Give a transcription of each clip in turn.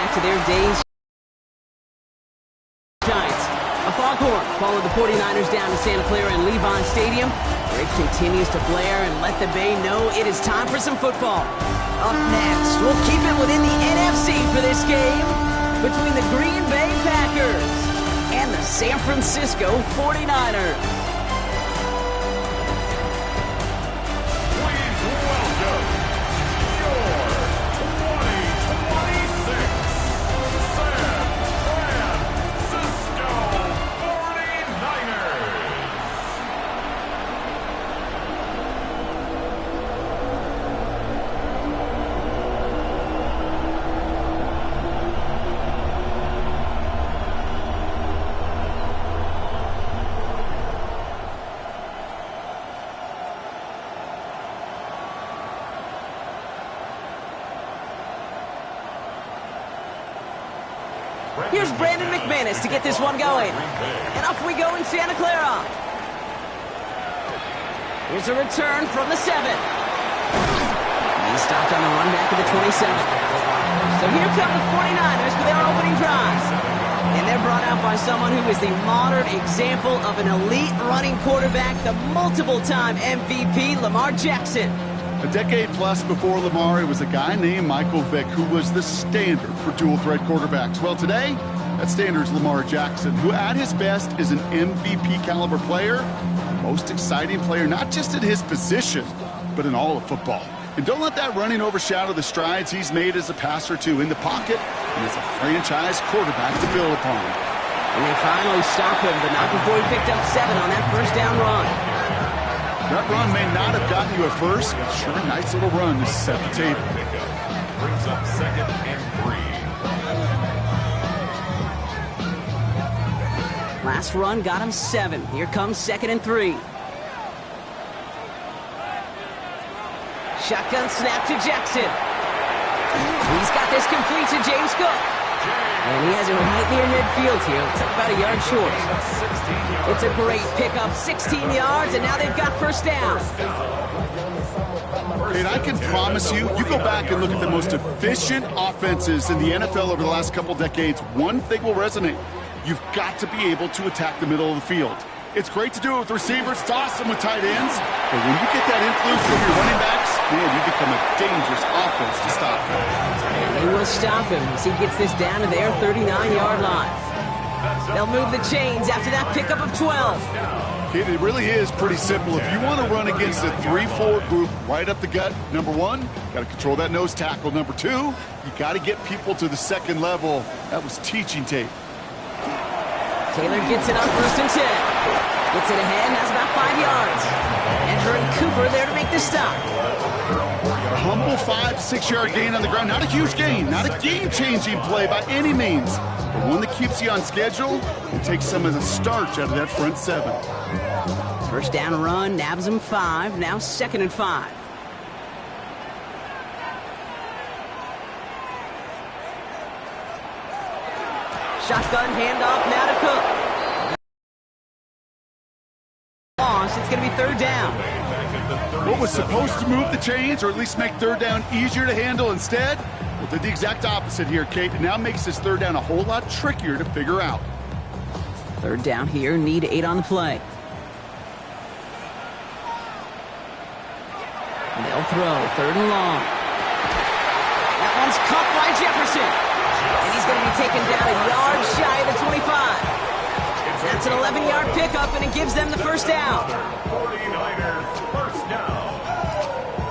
back to their days. Giants. A foghorn followed the 49ers down to Santa Clara and Levi Stadium, where it continues to blare and let the Bay know it is time for some football. Up next, we'll keep it within the NFC for this game between the Green Bay Packers and the San Francisco 49ers. Here's Brandon McManus to get this one going. And off we go in Santa Clara. Here's a return from the 7. He stopped on the run back of the 27. So here come the 49ers for their opening drive. And they're brought out by someone who is the modern example of an elite running quarterback, the multiple-time MVP, Lamar Jackson. A decade plus before Lamar, it was a guy named Michael Vick who was the standard for dual-threat quarterbacks. Well, today, that standard is Lamar Jackson, who at his best is an MVP-caliber player, the most exciting player, not just in his position, but in all of football. And don't let that running overshadow the strides he's made as a passer, too, in the pocket and as a franchise quarterback to build upon. And they finally stop him, but not before he picked up 7 on that first down run. That run may not have gotten you a first, but sure a nice little run to set the table. Brings up 2nd and 3. Last run got him 7. Here comes 2nd and 3. Shotgun snap to Jackson. He's got this complete to James Cook. And he has it right near midfield here. Looks like about a yard short. It's a great pickup, 16 yards, and now they've got first down. And I can promise you, you go back and look at the most efficient offenses in the NFL over the last couple decades, one thing will resonate. You've got to be able to attack the middle of the field. It's great to do it with receivers. It's awesome with tight ends. But when you get that influence from your running backs, man, you become a dangerous offense to stop. And they will stop him as he gets this down to their 39-yard line. They'll move the chains after that pickup of 12. It really is pretty simple. If you want to run against a 3-4 group right up the gut, number 1, got to control that nose tackle. Number 2, you got to get people to the second level. That was teaching tape. Taylor gets it on 1st and 10. Gets it ahead, has about 5 yards. Andrew and Cooper there to make the stop. A humble 5 to 6 yard gain on the ground. Not a huge gain, not a game-changing play by any means, but one that keeps you on schedule and takes some of the starch out of that front 7. First down run, nabs him 5, now 2nd and 5. Shotgun handoff now to Cook. It's going to be 3rd down. What was supposed to move the chains, or at least make 3rd down easier to handle instead, well, did the exact opposite here, Kate. It now makes this 3rd down a whole lot trickier to figure out. 3rd down here, need 8 on the play. They'll throw, 3rd and long. That one's caught by Jefferson. And he's going to be taken down a yard shy of the 25. That's an 11-yard pickup, and it gives them the first down. 49ers, first down.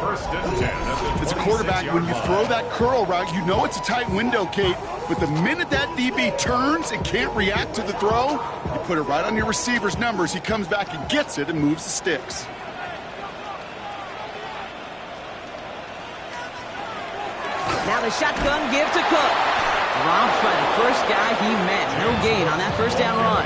1st and 10. As a quarterback, when you throw that curl route, you know it's a tight window, Kate. But the minute that DB turns and can't react to the throw, you put it right on your receiver's numbers. He comes back and gets it and moves the sticks. Now the shotgun give to Cook. Dropped by the first guy he met. No gain on that first down run.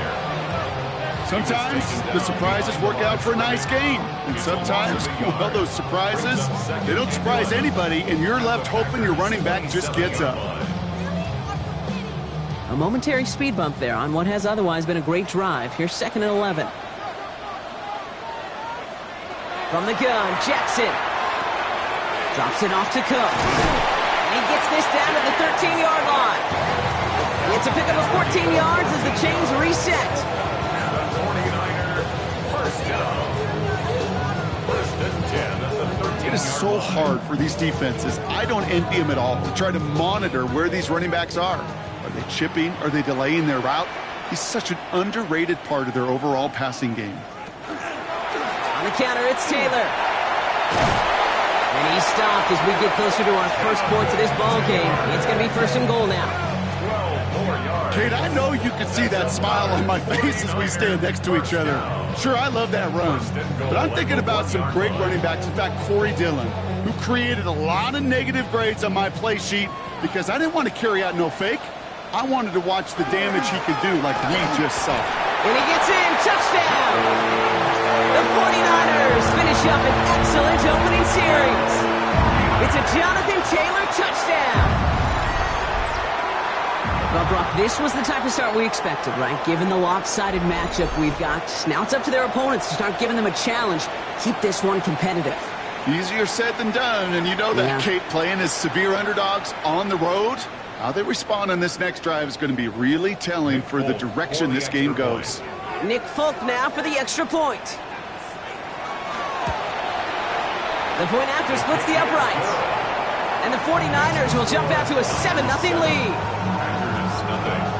Sometimes the surprises work out for a nice gain. And sometimes, well, those surprises, they don't surprise anybody, and you're left hoping your running back just gets up. A momentary speed bump there on what has otherwise been a great drive. Here's 2nd and 11. From the gun, Jackson. Drops it off to Cook. And he gets this down to the 13-yard line. It's a pickup of 14 yards as the chains reset. And the 49er first down. First and 10 at the 13-yard line. It is so hard for these defenses. I don't envy them at all to try to monitor where these running backs are. Are they chipping? Are they delaying their route? He's such an underrated part of their overall passing game. On the counter, it's Taylor. And he's stopped as we get closer to our first points of this ball game. It's going to be first and goal now. 12 more yards. Kate, I know you can see that smile on my face as we stand next to each other. Sure, I love that run, but I'm thinking about some great running backs. In fact, Corey Dillon, who created a lot of negative grades on my play sheet because I didn't want to carry out no fake. I wanted to watch the damage he could do like we just saw. And he gets in, touchdown! The 49ers finish up an excellent opening series. It's a Jonathan Taylor touchdown. Well, Brock, this was the type of start we expected, right? Given the lopsided matchup we've got, now it's up to their opponents to start giving them a challenge. Keep this one competitive. Easier said than done, and you know that, Kate, playing as severe underdogs on the road. How they respond on this next drive is going to be really telling for the direction this game goes. Nick Folk now for the extra point. The point after splits the uprights. And the 49ers will jump out to a 7-0 lead. Packers nothing.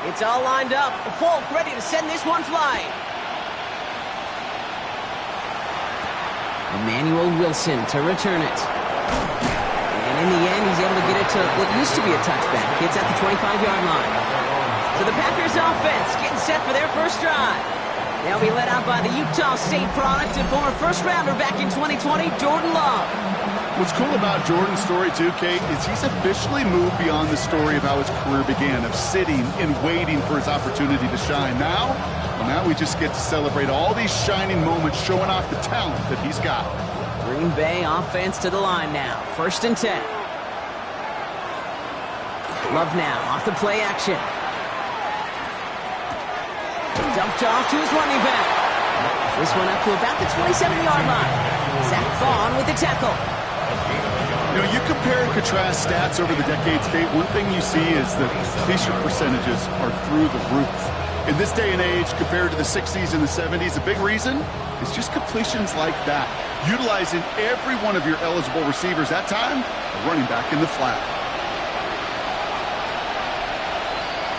It's all lined up. Folk ready to send this one flying. Emmanuel Wilson to return it. And in the end, he's able to get it to what used to be a touchback. It's at the 25-yard line. So the Packers offense getting set for their first drive. They'll be led out by the Utah State product and former first-rounder back in 2020, Jordan Love. What's cool about Jordan's story, too, Kate, is he's officially moved beyond the story of how his career began, of sitting and waiting for his opportunity to shine. Now we just get to celebrate all these shining moments, showing off the talent that he's got. Green Bay offense to the line now. First and 10. Love now off the play action. Dumped off to his running back. This one up to about the 27-yard line. Zach Vaughn with the tackle. You know, you compare and contrast stats over the decades, Kate. One thing you see is that completion percentages are through the roof. In this day and age, compared to the 60s and the 70s, a big reason is just completions like that. Utilizing every one of your eligible receivers. That time, a running back in the flat.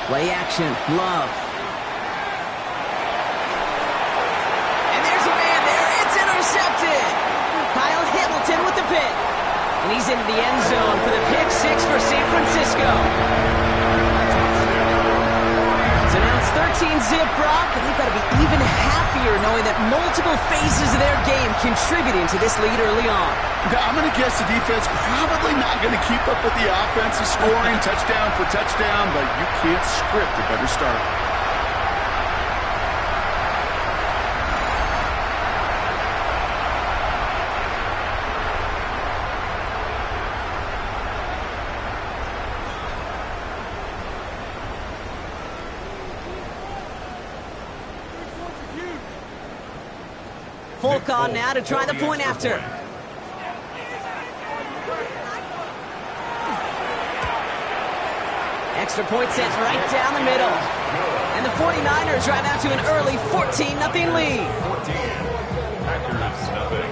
Play action, Love. And there's a man there. It's intercepted. Kyle Hamilton with the pick. And he's into the end zone for the pick six for San Francisco. So now it's 13-zip, Brock, and they've got to be even happier knowing that multiple phases of their game contributing to this lead early on. I'm going to guess the defense probably not going to keep up with the offensive scoring touchdown for touchdown, but you can't script a better start. Folk on now to try the point after. Extra point set right down the middle. And the 49ers drive out to an early 14-0 lead. 14. Packers nothing.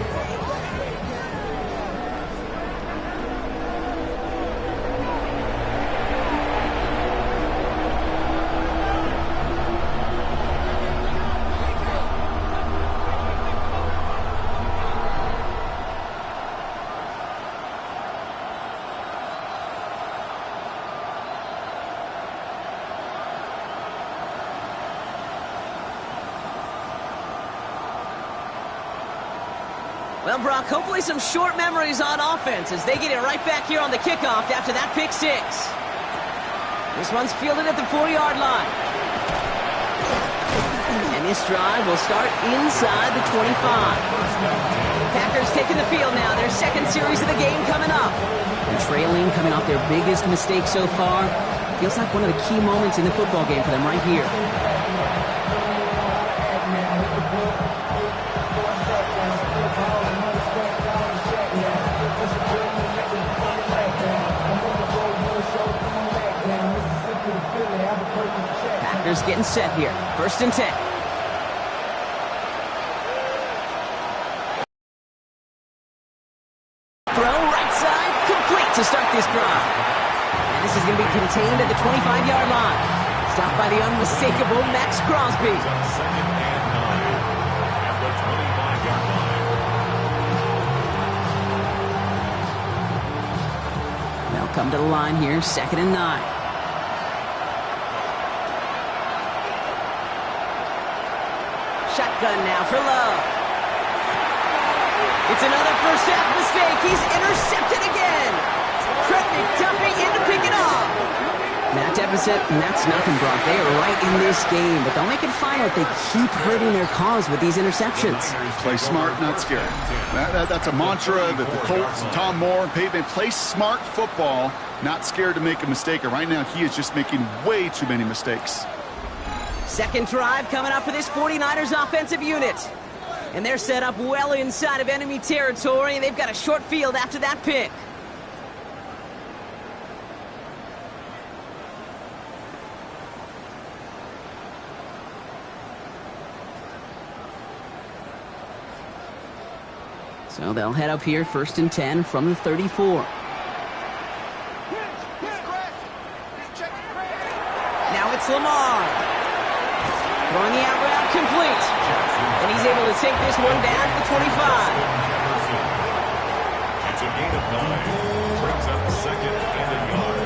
Well, Brock, hopefully some short memories on offense as they get it right back here on the kickoff after that pick six. This one's fielded at the 4-yard line. And this drive will start inside the 25. Packers taking the field now. Their second series of the game coming up. And trailing, coming off their biggest mistake so far. Feels like one of the key moments in the football game for them right here. Packers getting set here. 1st and 10. To start this drive. And this is going to be contained at the 25-yard line. Stopped by the unmistakable Max Crosby. Second and 9 at the 25-yard line. They'll come to the line here, 2nd and 9. Shotgun now for Love. It's another first half mistake. He's intercepted again. Trent McDuffie in to pick it up. That deficit, and that's nothing, Brock. They are right in this game, but they'll make it final if they keep hurting their cause with these interceptions. Play smart, not scared. That's a mantra that the Colts, Tom Moore, and Peyton play smart football, not scared to make a mistake. And right now, he is just making way too many mistakes. Second drive coming up for this 49ers offensive unit. And they're set up well inside of enemy territory, and they've got a short field after that pick. So they'll head up here, 1st and 10 from the 34. Now it's Lamar. Throwing the out route complete. And he's able to take this one down to the 25. It's a gain of 9. Brings up 2nd and a yard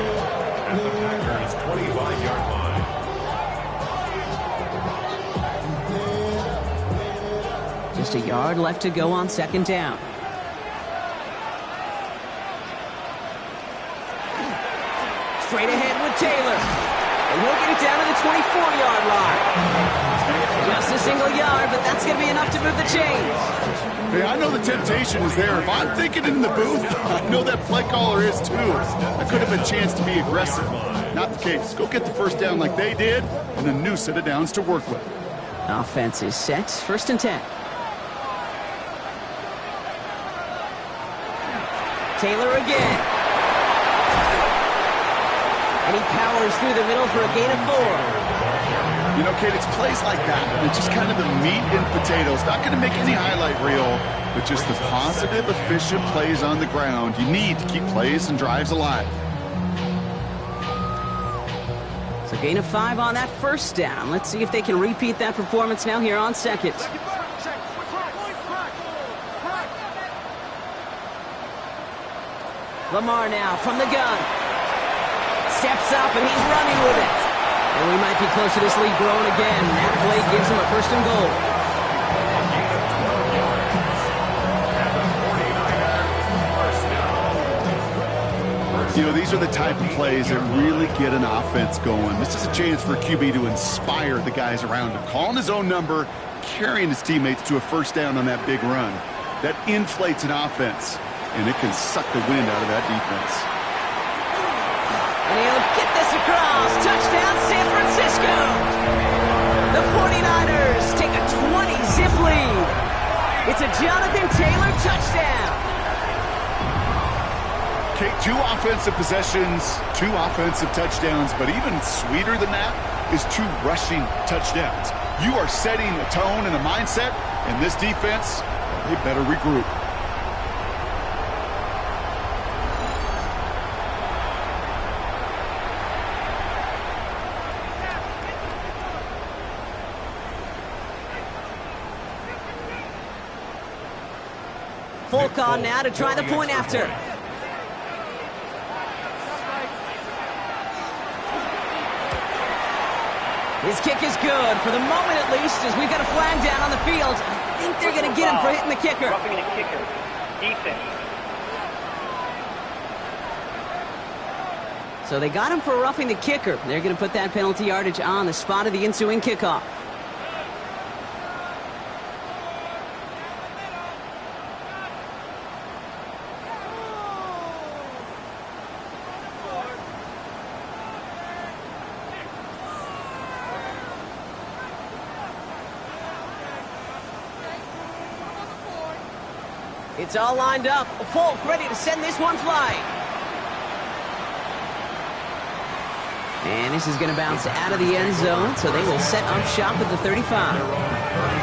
at the Packers' 25-yard line. Just a yard left to go on 2nd down. Straight ahead with Taylor. And he'll get it down to the 24-yard line. Just a single yard, but that's going to be enough to move the chains. Hey, I know the temptation is there. If I'm thinking in the booth, I know that play caller is too. That could have been a chance to be aggressive. Not the case. Go get the first down like they did, and a new set of downs to work with. Offense is set. 1st and 10. Taylor again. And he powers through the middle for a gain of 4. You know, Kate, it's plays like that. It's just kind of the meat and potatoes. Not going to make any highlight reel, but just the positive, efficient plays on the ground. You need to keep plays and drives alive. So gain of 5 on that 1st down. Let's see if they can repeat that performance now here on 2nd. Lamar now from the gun. Steps up and he's running with it. And we might be close to this lead growing again. That play gives him a 1st and goal. You know, these are the type of plays that really get an offense going. This is a chance for a QB to inspire the guys around him. Calling his own number, carrying his teammates to a 1st down on that big run. That inflates an offense, and it can suck the wind out of that defense. And he'll get this across. Touchdown, San Francisco. The 49ers take a 20-zip lead. It's a Jonathan Taylor touchdown. Okay, 2 offensive possessions, 2 offensive touchdowns, but even sweeter than that is 2 rushing touchdowns. You are setting a tone and a mindset, and this defense, they better regroup. Folk on now to try the point after. His kick is good, for the moment at least, as we've got a flag down on the field. I think they're going to get him for hitting the kicker. Roughing the kicker. Defense. So they got him for roughing the kicker. They're going to put that penalty yardage on the spot of the ensuing kickoff. It's all lined up. Folk ready to send this one flying. And this is going to bounce out of the end zone, so they will set up shop at the 35.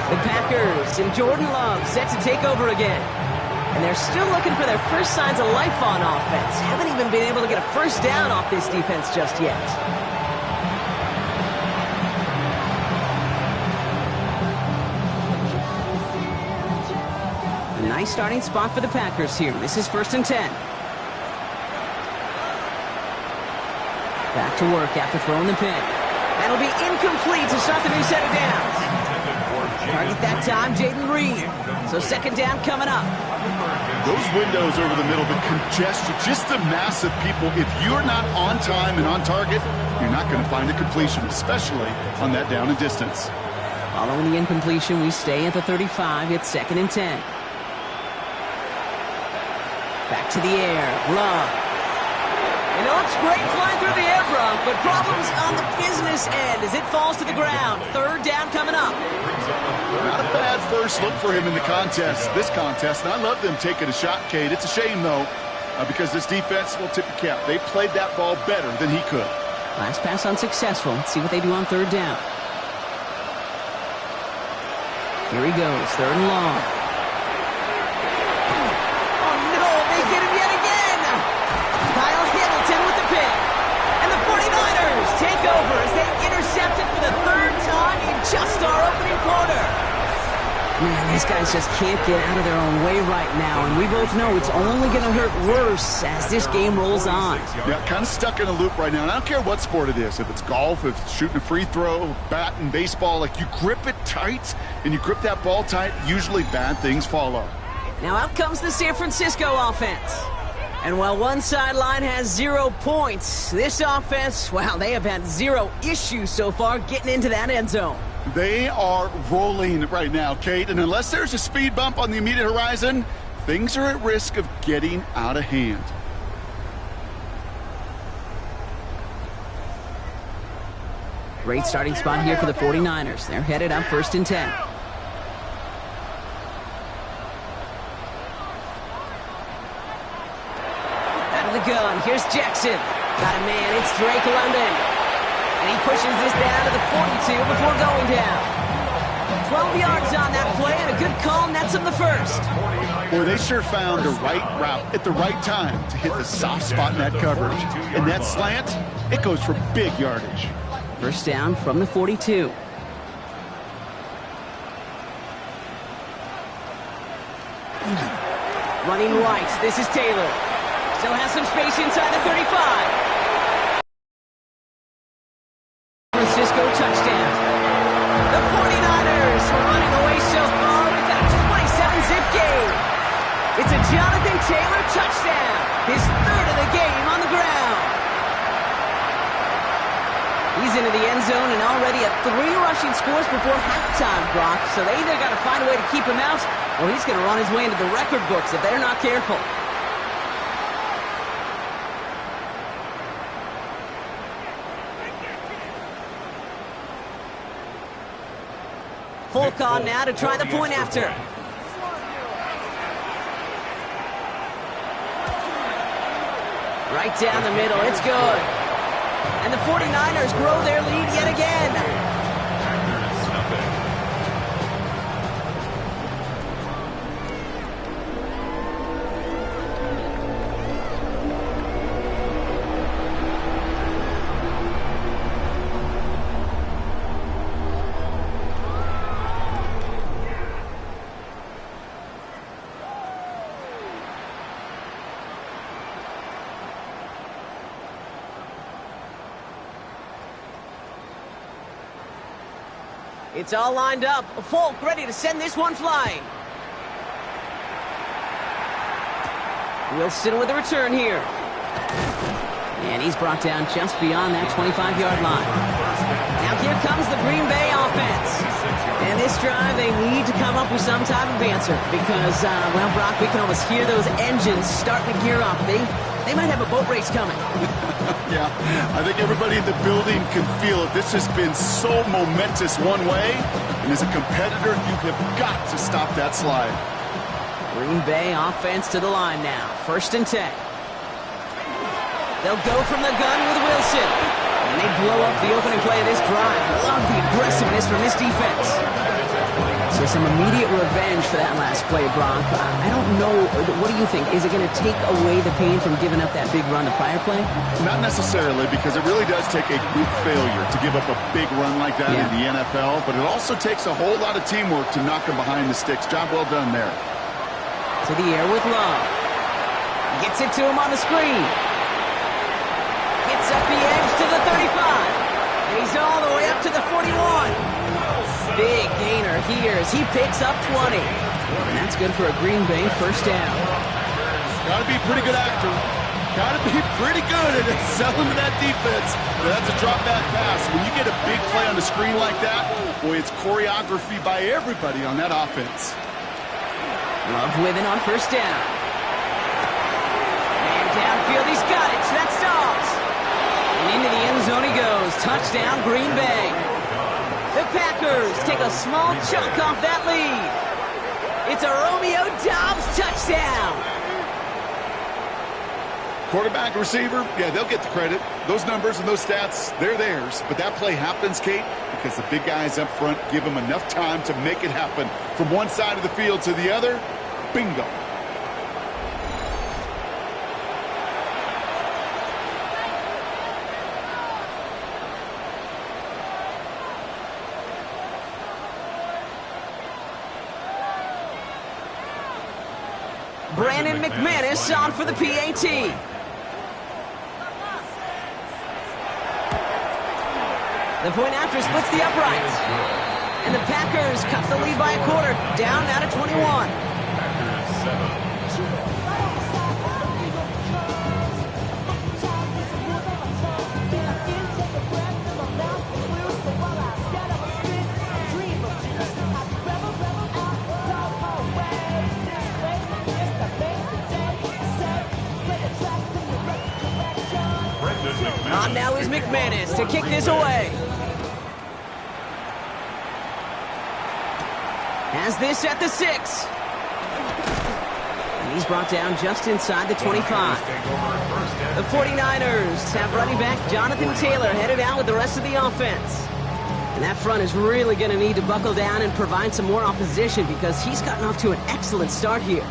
The Packers and Jordan Love set to take over again. And they're still looking for their first signs of life on offense. Haven't even been able to get a first down off this defense just yet. A nice starting spot for the Packers here. This is 1st and 10. Back to work after throwing the pick. That'll be incomplete to start the new set of downs. Target that time, Jaden Reed. So 2nd down coming up. Those windows over the middle, the congestion, just the mass of people. If you're not on time and on target, you're not going to find a completion, especially on that down and distance. Following the incompletion, we stay at the 35. It's 2nd and 10. Back to the air. Love. And it looks great flying through the air, Brock, but problems on the business end as it falls to the ground. 3rd down coming up. Not a bad first look for him in the this contest, and I love them taking a shot, Kate. It's a shame, though, because this defense will tip the cap. They played that ball better than he could. Last pass unsuccessful. Let's see what they do on 3rd down. Here he goes, 3rd and long. Oh, no, they get him yet again. Kyle Hamilton with the pick. And the 49ers take over as they intercept it for the 3rd time in just our opening quarter. Man, these guys just can't get out of their own way right now, and we both know it's only going to hurt worse as this game rolls on. Yeah, kind of stuck in a loop right now, and I don't care what sport it is. If it's golf, if it's shooting a free throw, bat and baseball, like you grip it tight and you grip that ball tight, usually bad things follow. Now out comes the San Francisco offense. And while one sideline has 0 points, this offense, well, they have had 0 issues so far getting into that end zone. They are rolling right now, Kate, and unless there's a speed bump on the immediate horizon, things are at risk of getting out of hand. Great starting spot here for the 49ers. They're headed up 1st and 10. Out of the gun, here's Jackson. Got a man, it's Drake London. And he pushes this down to the 42 before going down. 12 yards on that play, and a good call nets him the 1st. Boy, they sure found the right route at the right time to hit the soft spot in that coverage. And that slant, it goes for big yardage. 1st down from the 42. Running right, this is Taylor. Still has some space inside the 35. Francisco touchdown. The 49ers were running away so far with a 27-zip game. It's a Jonathan Taylor touchdown. His 3rd of the game on the ground. He's into the end zone and already at 3 rushing scores before halftime, Brock. So they either got to find a way to keep him out, or he's going to run his way into the record books if they're not careful. Folk on now to try the point after. Right down the middle, it's good. And the 49ers grow their lead yet again. It's all lined up. Folk ready to send this one flying. Wilson with a return here. And he's brought down just beyond that 25-yard line. Now here comes the Green Bay offense. And this drive, they need to come up with some type of answer because, well, Brock, we can almost hear those engines starting to gear up. They might have a boat race coming. Yeah, I think everybody in the building can feel it. This has been so momentous one way, and as a competitor, you have got to stop that slide. Green Bay offense to the line now. 1st and 10. They'll go from the gun with Wilson. And they blow up the opening play of this drive. Love the aggressiveness from this defense. So some immediate revenge for that last play, Brock. I don't know. What do you think? Is it going to take away the pain from giving up that big run the prior play? Not necessarily, because it really does take a group failure to give up a big run like that in the NFL. But it also takes a whole lot of teamwork to knock them behind the sticks. Job well done there. To the air with Love. Gets it to him on the screen. Gets up the edge to the 35. And he's all the way up to the 41. Big gainer here as he picks up 20. And that's good for a Green Bay 1st down. Got to be a pretty good actor. Got to be pretty good at selling to that defense. But that's a drop back pass. When you get a big play on the screen like that, boy, it's choreography by everybody on that offense. Love with it on 1st down. And downfield, he's got it. So that's Dobbs. And into the end zone he goes. Touchdown, Green Bay. The Packers take a small chunk off that lead. It's a Romeo Dobbs touchdown. Quarterback, receiver, yeah, they'll get the credit. Those numbers and those stats, they're theirs. But that play happens, Kate, because the big guys up front give them enough time to make it happen. From one side of the field to the other, bingo. Brandon McManus on for the PAT. The point after splits the uprights. And the Packers cut the lead by a quarter, down now to 21. Packers 7. On now is McManus to kick this away. Has this at the 6. And he's brought down just inside the 25. The 49ers have running back Jonathan Taylor headed out with the rest of the offense. And that front is really going to need to buckle down and provide some more opposition because he's gotten off to an excellent start here.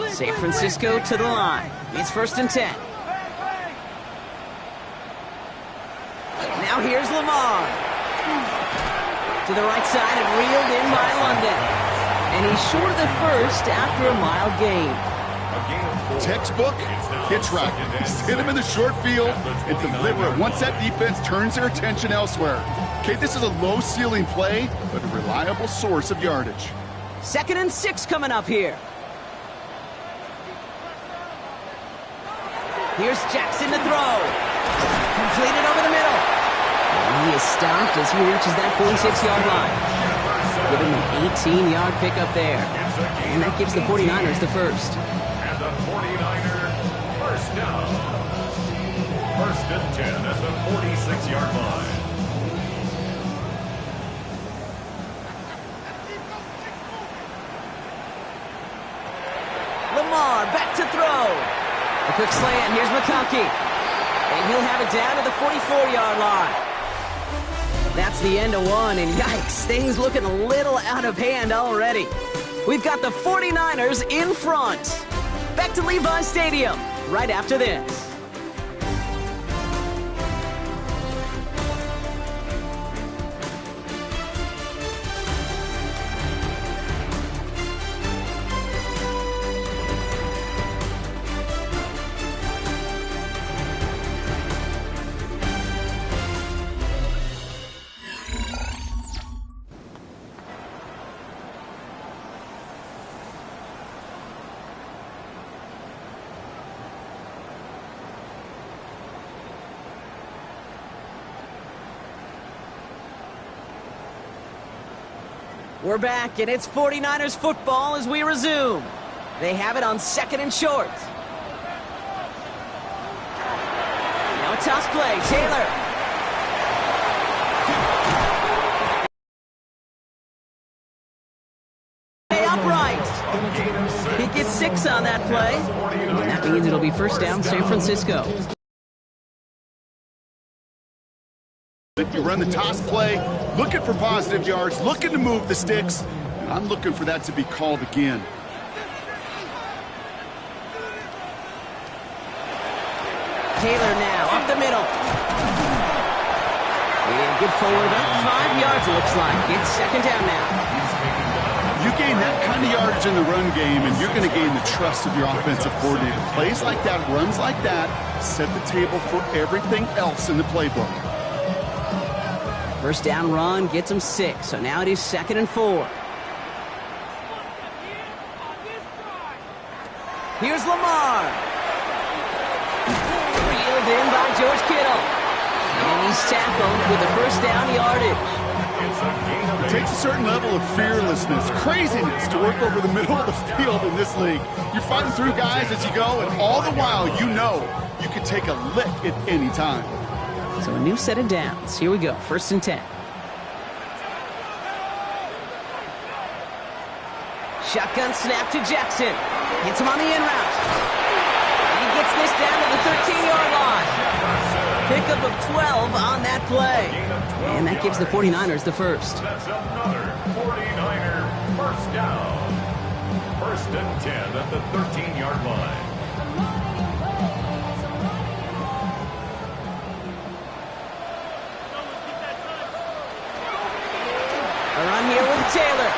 San Francisco to the line. It's 1st and 10. Now here's Lamar. To the right side and reeled in by London. And he's short of the first after a mild gain. Textbook hitch route. Hit him in the short field and deliver it once that defense turns their attention elsewhere. Okay, this is a low ceiling play, but a reliable source of yardage. 2nd and 6 coming up here. Here's Jackson to throw. Completed over the middle. And he is stopped as he reaches that 46-yard line. Giving him an 18-yard pickup there. And that gives the 49ers the first. And the 49ers first down. 1st and 10 at the 46-yard line. Lamar back to throw. A quick slant. Here's McConkey. And he'll have it down to the 44-yard line. That's the end of one, and yikes, things looking a little out of hand already. We've got the 49ers in front. Back to Levi Stadium right after this. We're back, and it's 49ers football as we resume. They have it on 2nd and short. Now a toss play. Taylor. Upright. He gets 6 on that play. And that means it'll be first down, San Francisco. You run the toss play, looking for positive yards, looking to move the sticks, and I'm looking for that to be called again. Taylor now, up the middle. And get forward about 5 yards, it looks like. It's 2nd down now. You gain that kind of yardage in the run game, and you're going to gain the trust of your offensive coordinator. Plays like that, runs like that, set the table for everything else in the playbook. First down run gets him 6, so now it is 2nd and 4. Here's Lamar. Reeled in by George Kittle. And he's tackled with the first down yardage. It takes a certain level of fearlessness, craziness to work over the middle of the field in this league. You're fighting through guys as you go, and all the while you know you can take a lick at any time. So a new set of downs. Here we go. 1st and 10. Shotgun snap to Jackson. Hits him on the in route. He gets this down to the 13-yard line. Pickup of 12 on that play. And that gives the 49ers the first. That's another 49er first down. 1st and 10 at the 13-yard line. A run here with Taylor.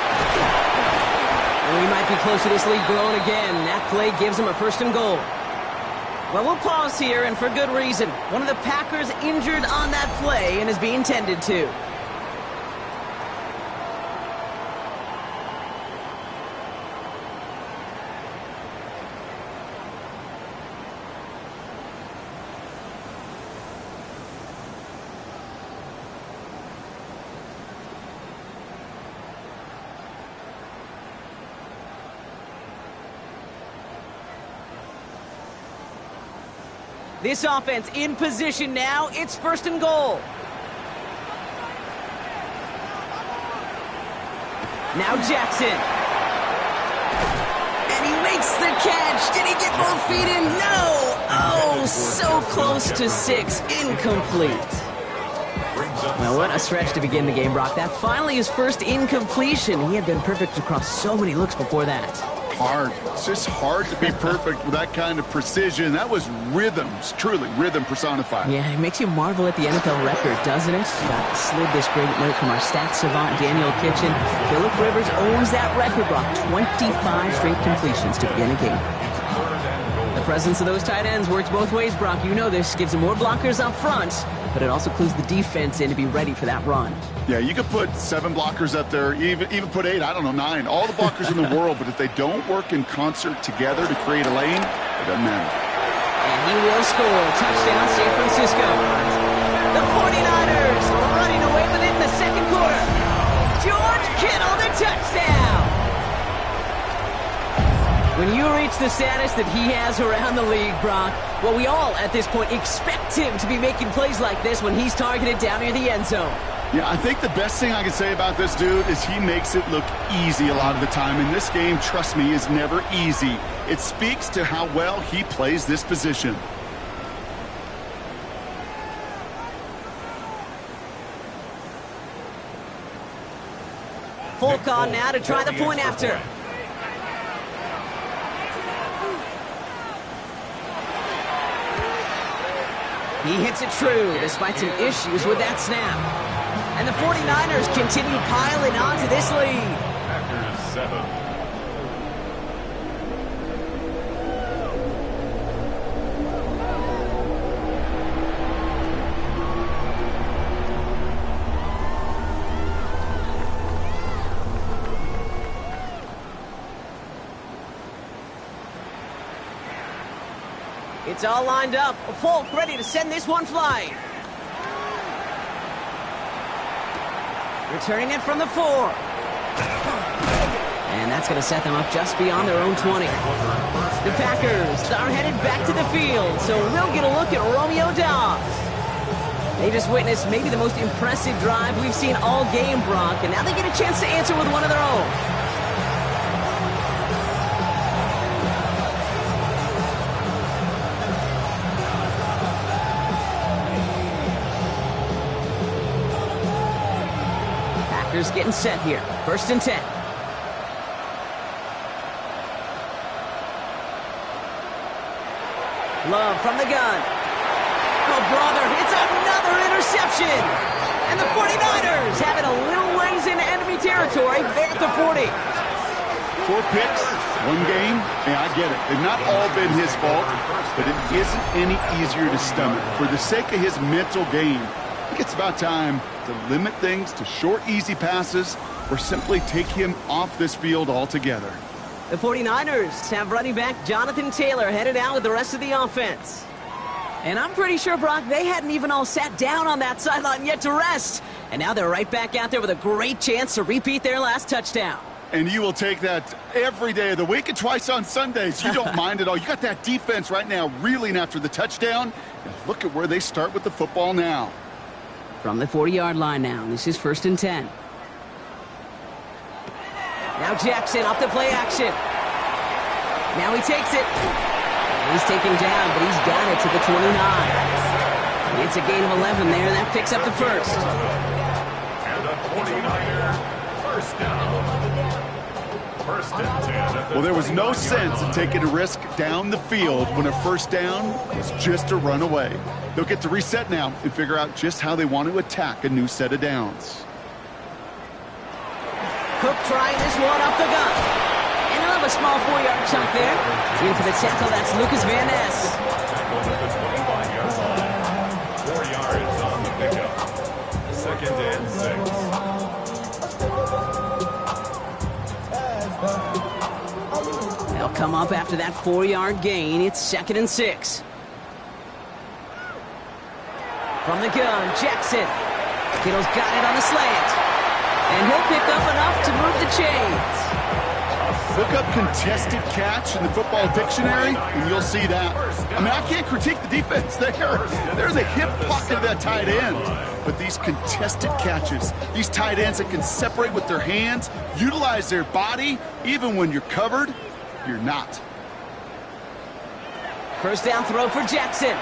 And we might be close to this lead growing again. That play gives him a 1st and goal. Well, we'll pause here, and for good reason. One of the Packers injured on that play and is being tended to. This offense in position now. It's 1st and goal. Now Jackson. And he makes the catch. Did he get both feet in? No. Oh, so close to 6. Incomplete. Well, what a stretch to begin the game, Brock. That finally his first incompletion. He had been perfect across so many looks before that. Hard. It's just hard to be perfect with that kind of precision. That was rhythm. It's truly rhythm personified. Yeah, it makes you marvel at the NFL record, doesn't it? Slid this great note from our stats savant, Daniel Kitchen. Phillip Rivers owns that record, Brock. 25 straight completions to begin a game. The presence of those tight ends works both ways, Brock. You know this. Gives them more blockers up front, but it also clues the defense in to be ready for that run. Yeah, you could put 7 blockers up there, even put 8, I don't know, 9. All the blockers in the world, but if they don't work in concert together to create a lane, it doesn't matter. And he will score. Touchdown, San Francisco. The 49ers running away with it in the 2nd quarter. George Kittle, the touchdown. When you reach the status that he has around the league, Brock, well, we all at this point expect him to be making plays like this when he's targeted down near the end zone. Yeah, I think the best thing I can say about this dude is he makes it look easy a lot of the time. And this game, trust me, is never easy. It speaks to how well he plays this position. Folk on now to try the point after. He hits it true despite some issues with that snap. And the 49ers continue piling on to this lead. Packers 7. It's all lined up. Folk ready to send this one flying. Returning it from the 4. And that's going to set them up just beyond their own 20. The Packers are headed back to the field, so we'll get a look at Romeo Doubs. They just witnessed maybe the most impressive drive we've seen all game, Brock, and now they get a chance to answer with one of their own. Packers getting set here. 1st and 10. Love from the gun. Oh, brother, it's another interception. And the 49ers have it a little ways into enemy territory. They're at the 40. 4 picks, 1 game. Yeah, I get it. They've not all been his fault, but it isn't any easier to stomach. For the sake of his mental game, I think it's about time to limit things to short, easy passes or simply take him off this field altogether. The 49ers have running back Jonathan Taylor headed out with the rest of the offense. And I'm pretty sure, Brock, they hadn't even all sat down on that sideline yet to rest. And now they're right back out there with a great chance to repeat their last touchdown. And you will take that every day of the week and twice on Sundays. You don't mind at all. You got that defense right now reeling after the touchdown. And look at where they start with the football now. From the 40-yard line now, this is 1st and 10. Now Jackson off the play action. Now he takes it. He's taken down, but he's got it to the 29. It's a gain of 11 there, and that picks up the 1st. And a 49er first down. 1st and 10. Well, there was no sense in taking a risk down the field when a 1st down was just a run away. They'll get to reset now and figure out just how they want to attack a new set of downs. Cook trying this one up the gut. And he'll have a small 4-yard chunk there. In for the tackle, that's Lucas Van Ness. Tackled at the 25-yard line. 4 yards on the pickup. 2nd and 6. They'll come up after that 4-yard gain. It's 2nd and 6. From the gun, Jackson. Kittle's got it on the slant. And he'll pick up enough to move the chains. Look up contested catch in the football dictionary, and you'll see that. I mean, I can't critique the defense. They're the hip pocket of that tight end. But these contested catches, these tight ends that can separate with their hands, utilize their body, even when you're covered, you're not. 1st down throw for Jackson.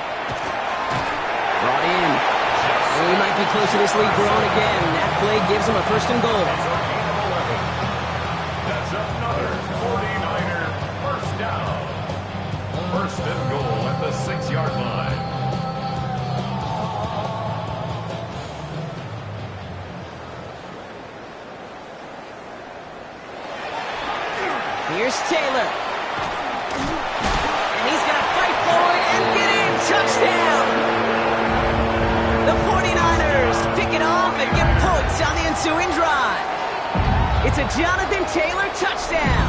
Brought in. Well, he might be close to this lead growing again. That play gives him a 1st and goal. That's another 49er first down. 1st and goal at the 6-yard line. Here's Taylor. And he's going to fight forward and get in. Touchdown! The 49ers pick it off and get points on the ensuing drive. It's a Jonathan Taylor touchdown.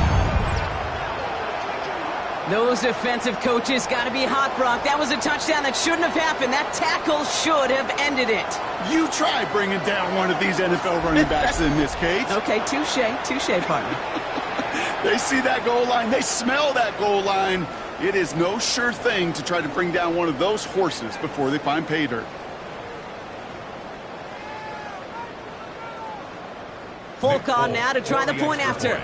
Those defensive coaches got to be hot, Brock. That was a touchdown that shouldn't have happened. That tackle should have ended it. You try bringing down one of these NFL running backs in this case. Okay, touche, partner. They see that goal line. They smell that goal line. It is no sure thing to try to bring down one of those horses before they find pay dirt. Folk on now to try the point after.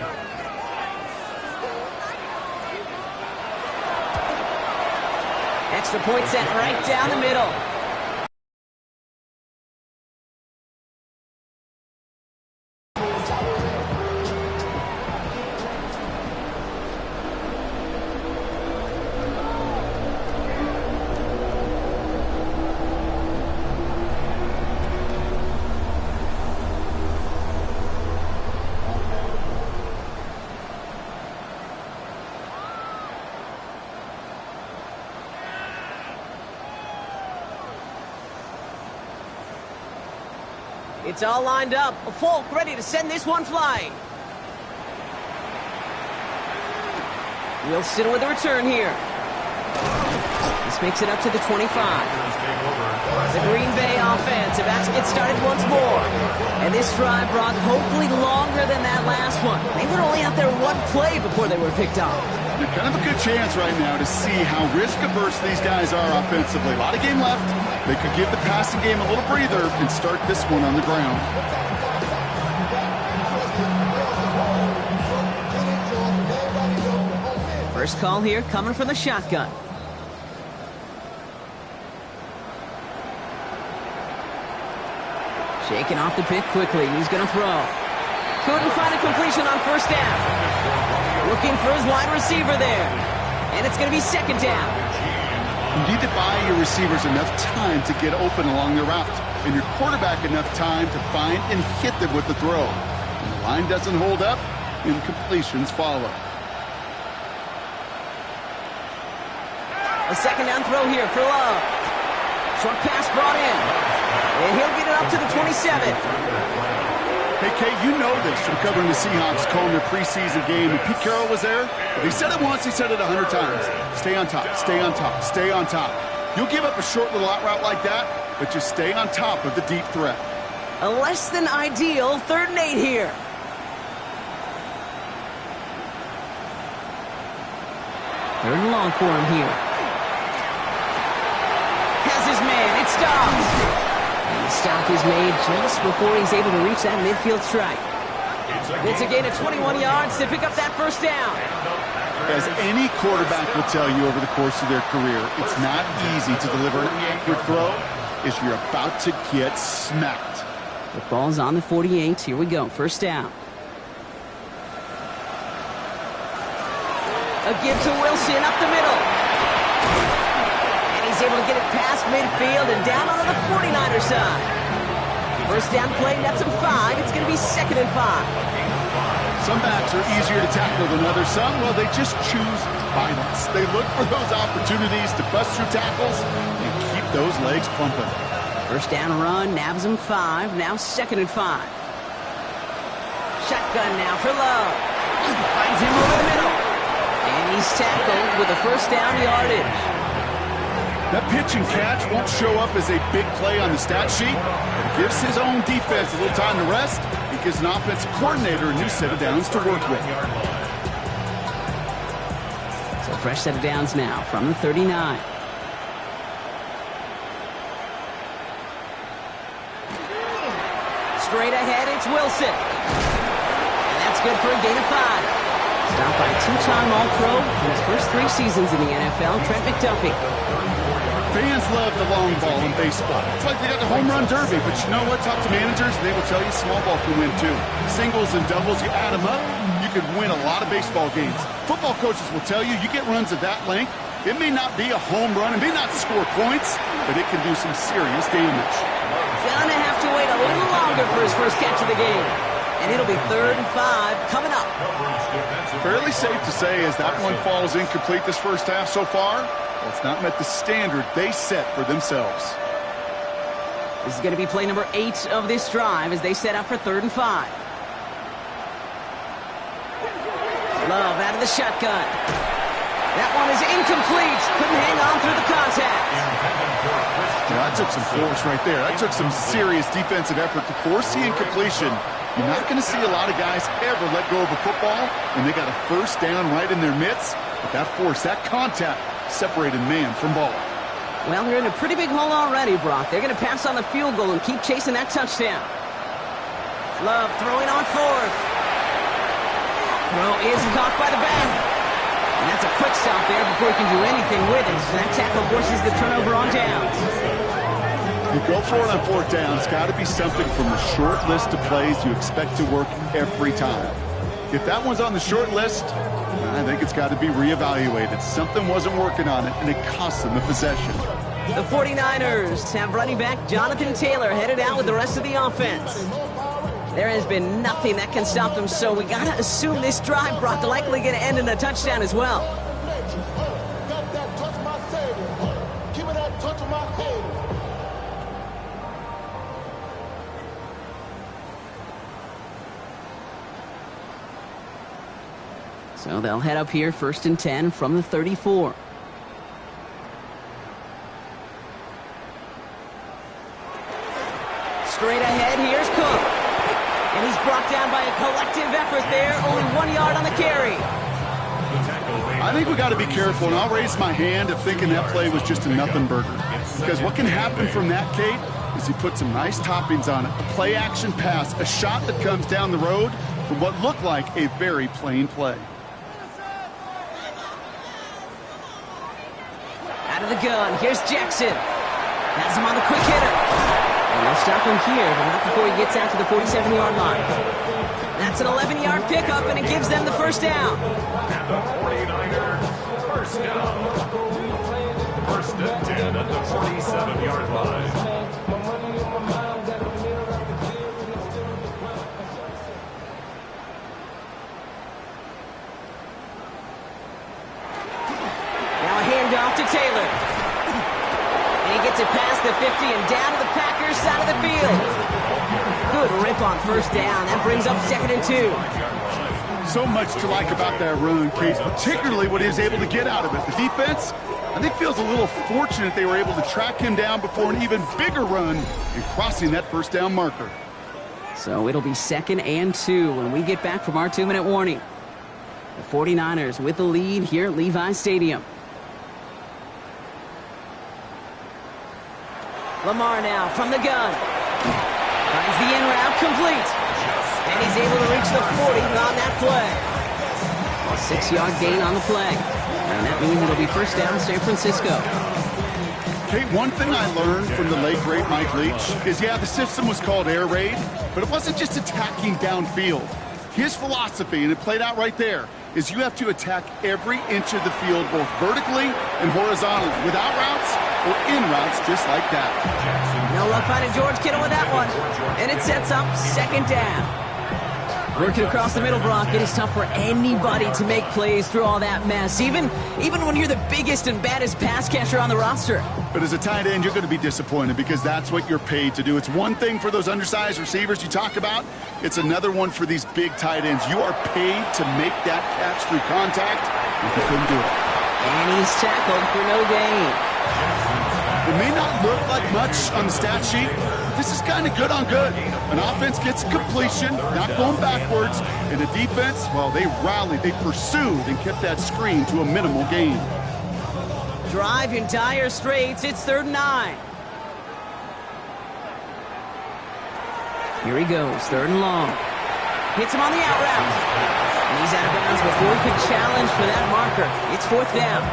Extra point set right down the middle. It's all lined up. Folk ready to send this one flying. Wilson with the return here. This makes it up to the 25. The Green Bay offense about to get started once more. And this drive, Brock, hopefully longer than that last one. They were only out there one play before they were picked off. They're kind of a good chance right now to see how risk-averse these guys are offensively. A lot of game left. They could give the passing game a little breather and start this one on the ground. First call here coming from the shotgun. Shaking off the pick quickly. He's going to throw. Couldn't find a completion on first down. Looking for his wide receiver there. And it's going to be second down. You need to buy your receivers enough time to get open along the route, and your quarterback enough time to find and hit them with the throw. When the line doesn't hold up, incompletions follow. A second down throw here for Love. Short pass brought in. And he'll get it up to the 27. Hey, Kate, you know this from covering the Seahawks, calling their preseason game. When Pete Carroll was there, if he said it once, he said it 100 times. Stay on top, stay on top, stay on top. You'll give up a short little out route like that, but just stay on top of the deep threat. A less than ideal 3rd and 8 here. Third and long for him here. Has his man, it's Dobbs. And the stop is made just before he's able to reach that midfield strike. It's a gain of 21 yards to pick up that first down. As any quarterback will tell you over the course of their career, it's not easy to deliver an accurate throw as you're about to get smacked. The ball's on the 48. Here we go. First down. A give to Wilson up the middle. And he's able to get it past midfield and down onto the 49er side. First down play, nets him 5. It's going to be 2nd and 5. Some backs are easier to tackle than others. Some, well, they just choose violence. They look for those opportunities to bust through tackles and keep those legs pumping. First down run, nabs him 5. Now 2nd and 5. Shotgun now for Love. Finds him over the middle. And he's tackled with a first down yardage. That pitch and catch won't show up as a big play on the stat sheet. It gives his own defense a little time to rest. It gives an offensive coordinator a new set of downs to work with. So fresh set of downs now from the 39. Straight ahead, it's Wilson. And that's good for a gain of 5. Stopped by two-time All-Pro in his first 3 seasons in the NFL, Trent McDuffie. Fans love the long ball in baseball. It's like they got the home run derby, but you know what? Talk to managers, and they will tell you small ball can win too. Singles and doubles, you add them up, you could win a lot of baseball games. Football coaches will tell you, you get runs of that length, it may not be a home run, it may not score points, but it can do some serious damage. Gonna have to wait a little longer for his first catch of the game. And it'll be 3rd and 5 coming up. Fairly safe to say as that one falls incomplete this first half so far, well, it's not met the standard they set for themselves. This is going to be play number 8 of this drive as they set up for 3rd and 5. Love out of the shotgun. That one is incomplete. Couldn't hang on through the contact. Yeah, that took some force right there. That took some serious defensive effort to force the incompletion. You're not going to see a lot of guys ever let go of a football when they got a first down right in their midst. But that force, that contact, separated man from ball. Well, they're in a pretty big hole already, Brock. They're going to pass on the field goal and keep chasing that touchdown. Love throwing on 4th. Throw is caught by the back. And that's a quick stop there before he can do anything with it. So that tackle forces the turnover on downs. You go for it on 4th down. It's got to be something from the short list of plays you expect to work every time. If that one's on the short list, I think it's got to be reevaluated. Something wasn't working on it, and it cost them a possession. The 49ers have running back Jonathan Taylor headed out with the rest of the offense. There has been nothing that can stop them, so we got to assume this drive, Brock, likely going to end in a touchdown as well. So they'll head up here, 1st and 10 from the 34. Straight ahead, here's Cook. And he's brought down by a collective effort there. Only 1 yard on the carry. I think we got to be careful, and I'll raise my hand if thinking that play was just a nothing burger. Because what can happen from that, Kate, is he put some nice toppings on it. A play-action pass, a shot that comes down the road from what looked like a very plain play. Out of the gun, here's Jackson. Has him on the quick hitter. And they'll stop him here, but not before he gets out to the 47-yard line. That's an 11-yard pickup, and it gives them the first down. And the 49ers, first down. First and 10 at the 47-yard line. Now a handoff to Taylor. And he gets it past the 50 and down to the Packers side of the field. Good rip on first down. That brings up 2nd and 2. So much to like about that run, Case, particularly what he was able to get out of it. The defense, I think, feels a little fortunate they were able to track him down before an even bigger run and crossing that first down marker. So it'll be 2nd and 2 when we get back from our 2-minute warning. The 49ers with the lead here at Levi Stadium. Lamar now from the gun. Finds the in route complete. And he's able to reach the 40 on that play. A 6-yard gain on the play. And that means it'll be first down San Francisco. Kate, one thing I learned from the late, great Mike Leach is, yeah, the system was called air raid, but it wasn't just attacking downfield. His philosophy, and it played out right there, is you have to attack every inch of the field, both vertically and horizontally, without routes or in routes, just like that. No luck finding George Kittle with that one. And it sets up 2nd down. Working across the middle, Brock, it is tough for anybody to make plays through all that mess, even when you're the biggest and baddest pass catcher on the roster. But as a tight end, you're going to be disappointed because that's what you're paid to do. It's one thing for those undersized receivers you talk about. It's another one for these big tight ends. You are paid to make that catch through contact, and you couldn't do it. And he's tackled for no gain. It may not look like much on the stat sheet, but this is kind of good on good. An offense gets completion, not going backwards, and the defense, well, they rallied, they pursued, and kept that screen to a minimal gain. Drive in dire straits. It's 3rd and 9. Here he goes, 3rd and long. Hits him on the out route. And he's out of bounds before he could challenge for that marker. It's 4th down.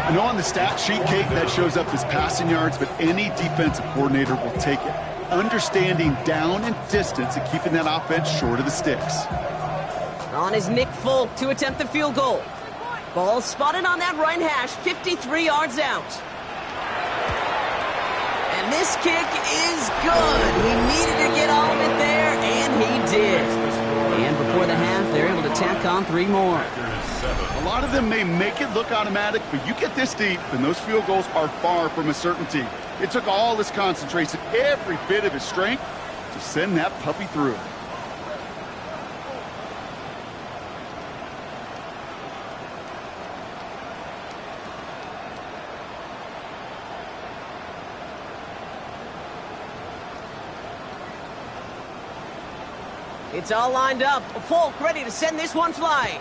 I know on the stat sheet, Kate, that shows up as passing yards, but any defensive coordinator will take it. Understanding down and distance and keeping that offense short of the sticks. On is Nick Folk to attempt the field goal. Ball spotted on that right hash, 53 yards out. And this kick is good. He needed to get all of it there, and he did. And before the half, they're able to tack on 3 more. A lot of them may make it look automatic, but you get this deep, and those field goals are far from a certainty. It took all his concentration, every bit of his strength, to send that puppy through. It's all lined up. Folk ready to send this one flying.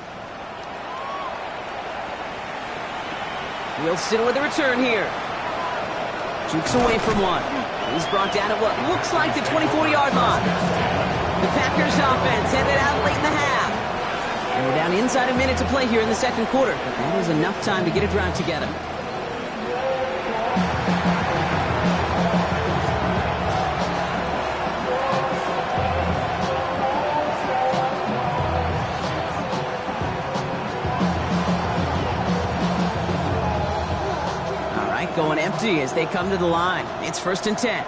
Wilson with a return here. Jukes away from one. He's brought down at what looks like the 24-yard line. The Packers offense headed out late in the half. And we're down inside a minute to play here in the 2nd quarter. But that is enough time to get a drive together. Going empty as they come to the line. It's 1st and 10.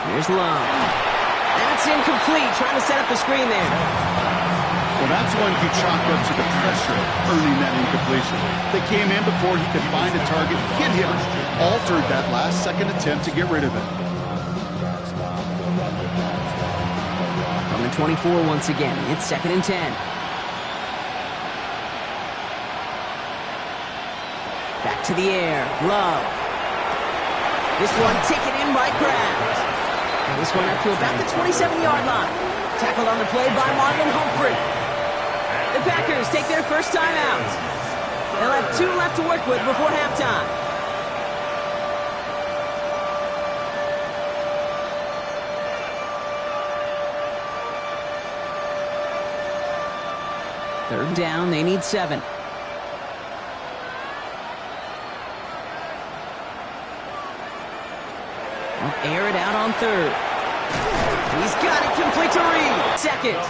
Here's Love. That's incomplete. Trying to set up the screen there. Well, that's one you chalk up to the pressure earning that incompletion. They came in before he could find a target, hit him, altered that last-second attempt to get rid of it. From the 24 once again. It's 2nd and 10. Back to the air. Love. This one taken in by Kraft. This one up to about the 27-yard line. Tackled on the play by Marlon Humphrey. The Packers take their first time out. They'll have 2 left to work with before halftime. Third down, they need 7. They'll air it out on third. He's got it complete to Reed. Second.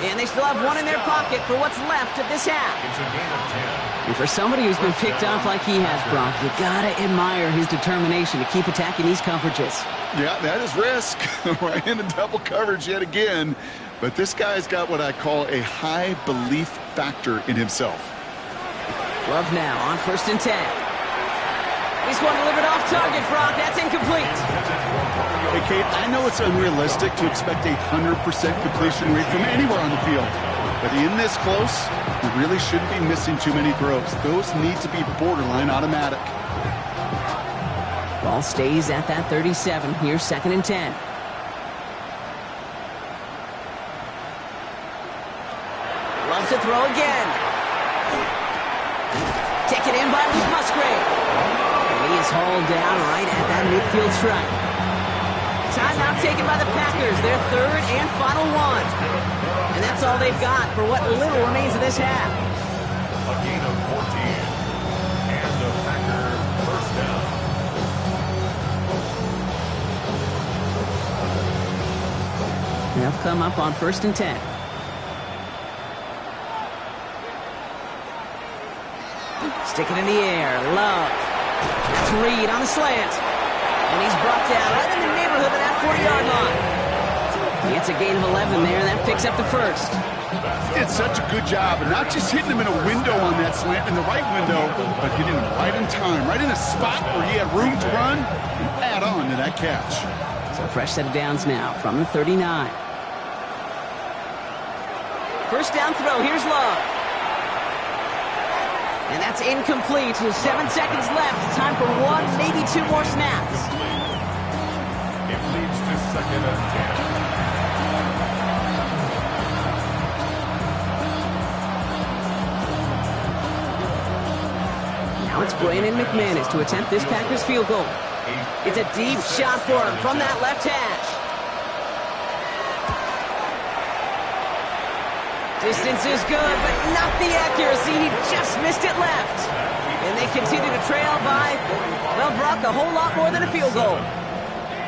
And they still have 1 in their pocket for what's left of this half. It's a gain of 10. And for somebody who's been picked off like he has, Brock, you gotta admire his determination to keep attacking these coverages. Yeah, that is risk. Right into double coverage yet again. But this guy's got what I call a high belief factor in himself. Love now on 1st and 10. This one delivered off target, Brock. That's incomplete. Hey, Kate, I know it's unrealistic to expect a 100% completion rate from anywhere on the field. But in this close, you really shouldn't be missing too many throws. Those need to be borderline automatic. Ball stays at that 37. Here's 2nd and 10. Loves to throw again. Taken in by Luke Musgrave. And he is hauled down right at that midfield stripe. Timeout taken by the Packers, their 3rd and final one. And that's all they've got for what little remains of this half. A gain of 14. And the Packer first down. They'll come up on 1st and 10. Stick it in the air. Love. That's Reed on the slant. And he's brought down right in the neighborhood of that 40-yard line. It's a gain of 11 there. That picks up the first. Did such a good job, and not just hitting him in a window on that slant, in the right window, but hitting him right in time, right in a spot where he had room to run and add on to that catch. So a fresh set of downs now from the 39. First down throw. Here's Love. And that's incomplete with 7 seconds left. Time for 1, maybe 2 more snaps. It leads to 2nd and 10. Now it's Brandon McManus to attempt this Packers field goal. It's a deep shot for him from that left hash. Distance is good, but not the accuracy. He just missed it left. And they continue to trail by, well, Brock, a whole lot more than a field goal.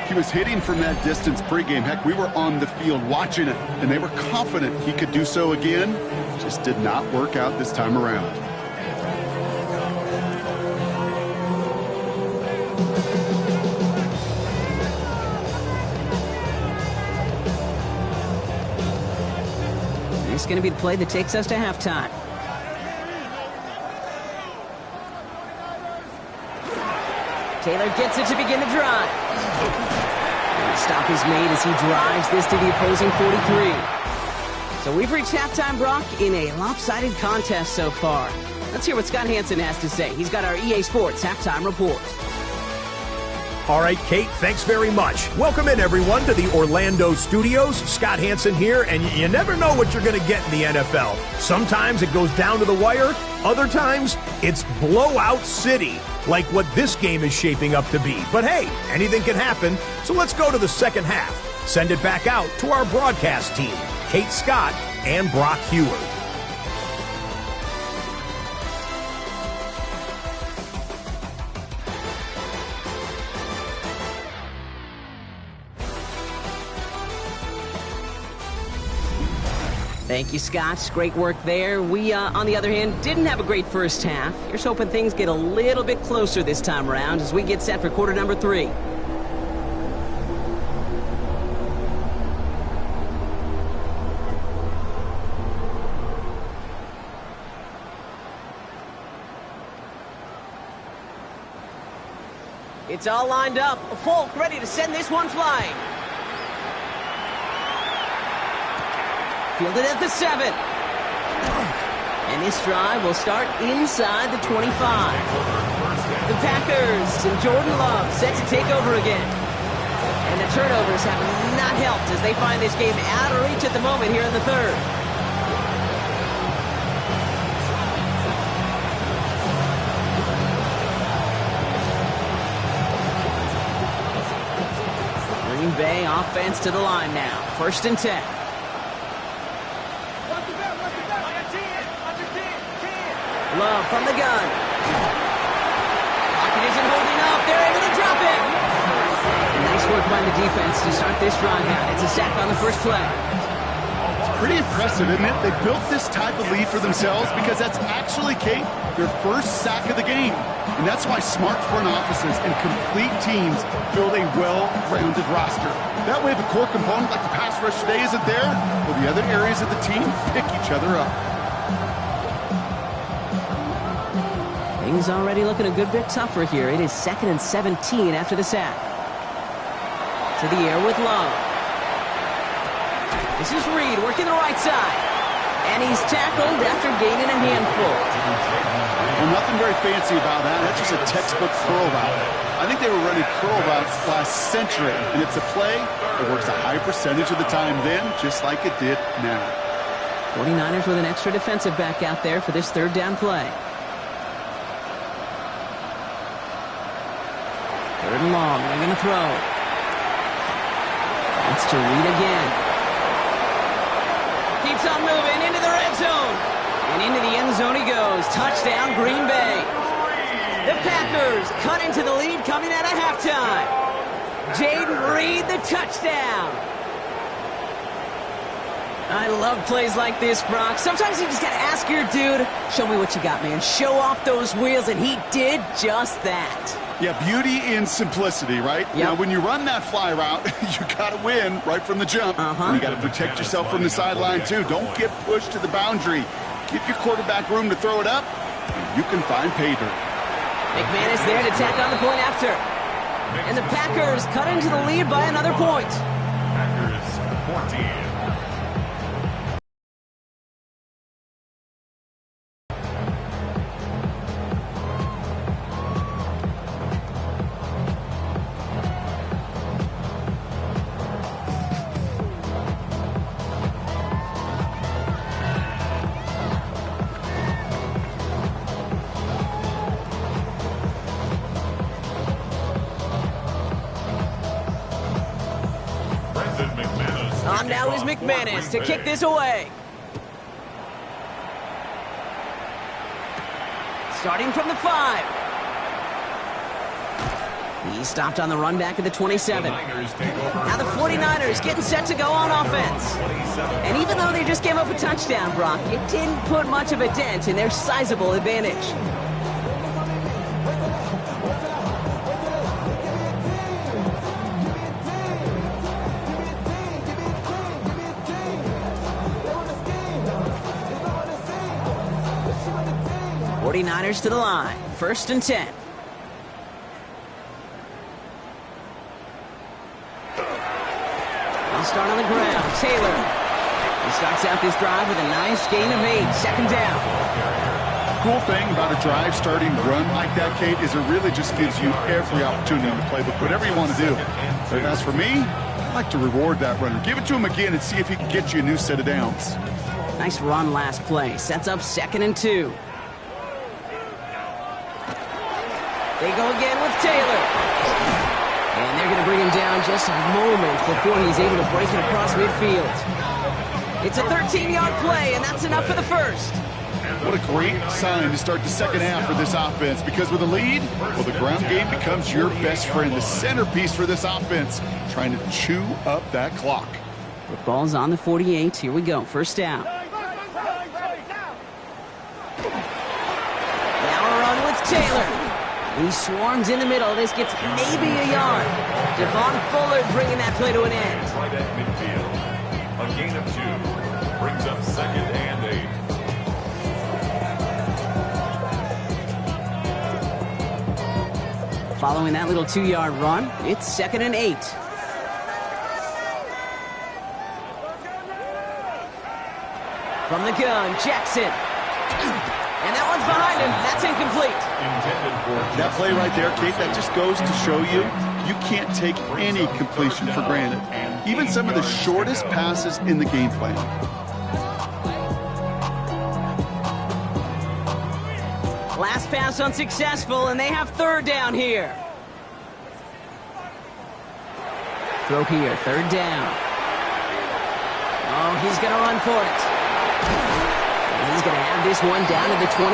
He was hitting from that distance pregame. Heck, we were on the field watching it, and they were confident he could do so again. Just did not work out this time around. It's going to be the play that takes us to halftime. Taylor gets it to begin the drive. And the stop is made as he drives this to the opposing 43. So we've reached halftime, Brock, in a lopsided contest so far. Let's hear what Scott Hanson has to say. He's got our EA Sports halftime report. All right, Kate, thanks very much. Welcome in, everyone, to the Orlando studios. Scott Hanson here, and you never know what you're going to get in the NFL. Sometimes it goes down to the wire. Other times, it's blowout city, like what this game is shaping up to be. But hey, anything can happen, so let's go to the second half. Send it back out to our broadcast team, Kate Scott and Brock Huard. Thank you, Scott. Great work there. We, on the other hand, didn't have a great first half. Here's hoping things get a little bit closer this time around as we get set for quarter number 3. It's all lined up. Folk ready to send this one flying. Fielded at the 7. And this drive will start inside the 25. The Packers and Jordan Love set to take over again. And the turnovers have not helped as they find this game out of reach at the moment here in the third. Green Bay offense to the line now. 1st and 10. Love from the gun. Pocket isn't holding up. They're able to drop it. And nice work by the defense to start this drive out. It's a sack on the first play. It's pretty impressive, isn't it? They built this type of lead for themselves because that's actually, Kate, their first sack of the game. And that's why smart front offices and complete teams build a well-rounded roster. That way, if a core component like the pass rush today isn't there, well, the other areas of the team pick each other up. Things already looking a good bit tougher here. It is 2nd and 17 after the sack. To the air with Love. This is Reed working the right side. And he's tackled after gaining a handful. Well, nothing very fancy about that. That's just a textbook curl route. I think they were running curl routes last century, and it's a play that works a high percentage of the time then, just like it did now. 49ers with an extra defensive back out there for this 3rd down play. 3rd and long. They're going to throw. It's to Reed again. Keeps on moving into the red zone. And into the end zone he goes. Touchdown, Green Bay. The Packers cut into the lead coming out of halftime. Jaden Reed, the touchdown. I love plays like this, Brock. Sometimes you just got to ask your dude, show me what you got, man. Show off those wheels, and he did just that. Yeah, beauty in simplicity, right? Yep. Now, when you run that fly route, you got to win right from the jump. And you got to protect yourself from the sideline, too. Don't get pushed to the boundary. Give your quarterback room to throw it up, and you can find pay dirt. McManus there to tack on the point after. And the Packers cut into the lead by another point. Packers 14. On now is McManus to kick this away. Starting from the 5. He stopped on the run back at the 27. Now the 49ers getting set to go on offense. And even though they just gave up a touchdown, Brock, it didn't put much of a dent in their sizable advantage. Niners to the line. 1st and 10. They'll start on the ground. Taylor. He starts out this drive with a nice gain of 8. 2nd down. Cool thing about a drive starting run like that, Kate, is it really just gives you every opportunity in the playbook, whatever you want to do. But as for me, I like to reward that runner. Give it to him again and see if he can get you a new set of downs. Nice run last play. Sets up 2nd and 2. They go again with Taylor. And they're going to bring him down just a moment before he's able to break it across midfield. It's a 13-yard play, and that's enough for the first. What a great sign to start the second half for this offense, because with a lead, well, the ground game becomes your best friend, the centerpiece for this offense, trying to chew up that clock. Football's on the 48. Here we go. 1st down. Now a run with Taylor. He swarms in the middle. This gets maybe a yard. Devon Fuller bringing that play to an end. Right at midfield. A gain of 2 brings up 2nd and 8. Following that little 2-yard run, it's 2nd and 8. From the gun, Jackson. behind him. That's incomplete. That play right there, Kate, that just goes to show you can't take any completion for granted. Even some of the shortest passes in the game plan. Last pass unsuccessful, and they have third down here. Throw here, third down. Oh, he's going to run for it. And he's going to have this one down to the 28.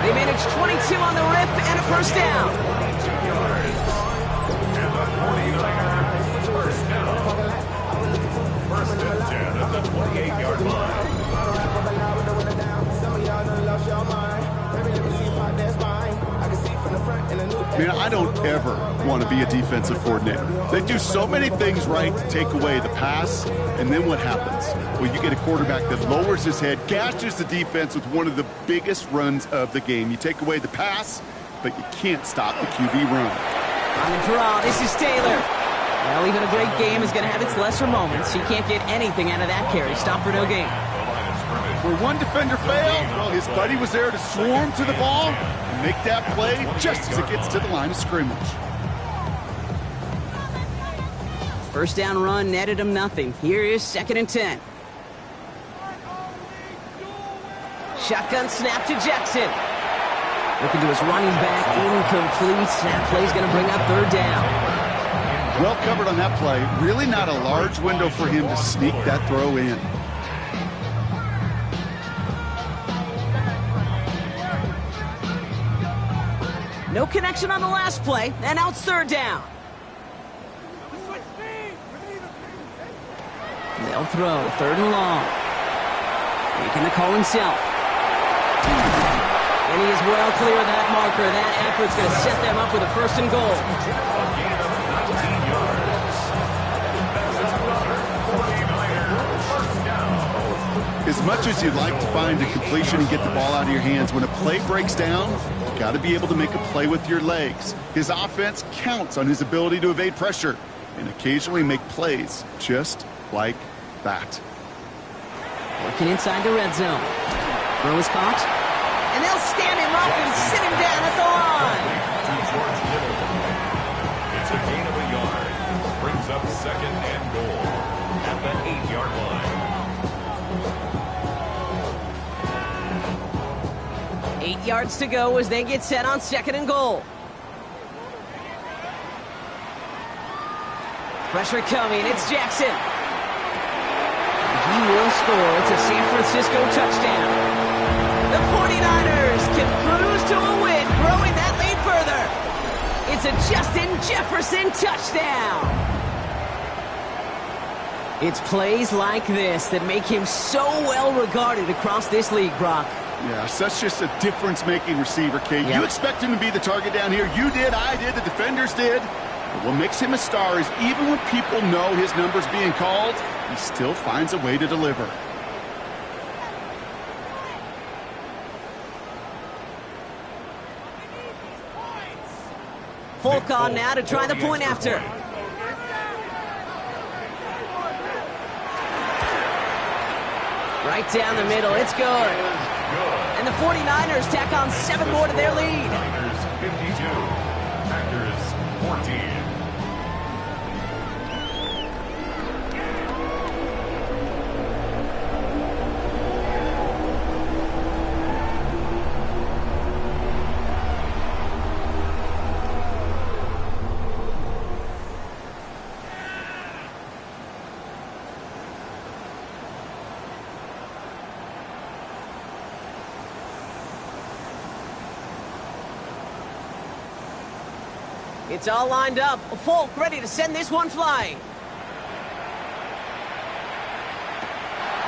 They managed 22 on the rip and a first down. And the 49ers first down. First and 10 at the 28-yard line. Man, I don't ever want to be a defensive coordinator. They do so many things right to take away the pass, and then what happens? Well, you get a quarterback that lowers his head, gashes the defense with one of the biggest runs of the game. You take away the pass, but you can't stop the QB run. On the draw, this is Taylor. Well, even a great game is going to have its lesser moments. He can't get anything out of that carry. Stop for no gain. Where one defender failed, well, his buddy was there to swarm to the ball and make that play just as it gets to the line of scrimmage. First down run netted him nothing. Here is second and 10. Shotgun snap to Jackson. Looking to his running back, incomplete. Snap play's going to bring up third down. Well covered on that play. Really not a large window for him to sneak that throw in. No connection on the last play, and now it's third down. They'll throw, third and long. Making the call himself. And he is well clear of that marker. That effort's going to set them up with a first and goal. As much as you'd like to find a completion and get the ball out of your hands, when a play breaks down, you got to be able to make a play with your legs. His offense counts on his ability to evade pressure and occasionally make plays just like that. Working inside the red zone. Throw is caught. And they'll stand him up and sit him down at the line. It's a gain of a yard. Brings up second and goal at the 8-yard line. 8 yards to go as they get set on second and goal. Pressure coming. It's Jackson. He will score. It's a San Francisco touchdown. The 49ers can cruise to a win, growing that lead further. It's a Justin Jefferson touchdown. It's plays like this that make him so well regarded across this league, Brock. Yeah, such just a difference-making receiver, Kate. Yep. You expect him to be the target down here. You did, I did, the defenders did. But what makes him a star is even when people know his number's being called, he still finds a way to deliver. Folk on now to try the point after. Right down the middle. It's good. And the 49ers tack on 7 more to their lead. 52, Packers 14. It's all lined up. Folk ready to send this one flying.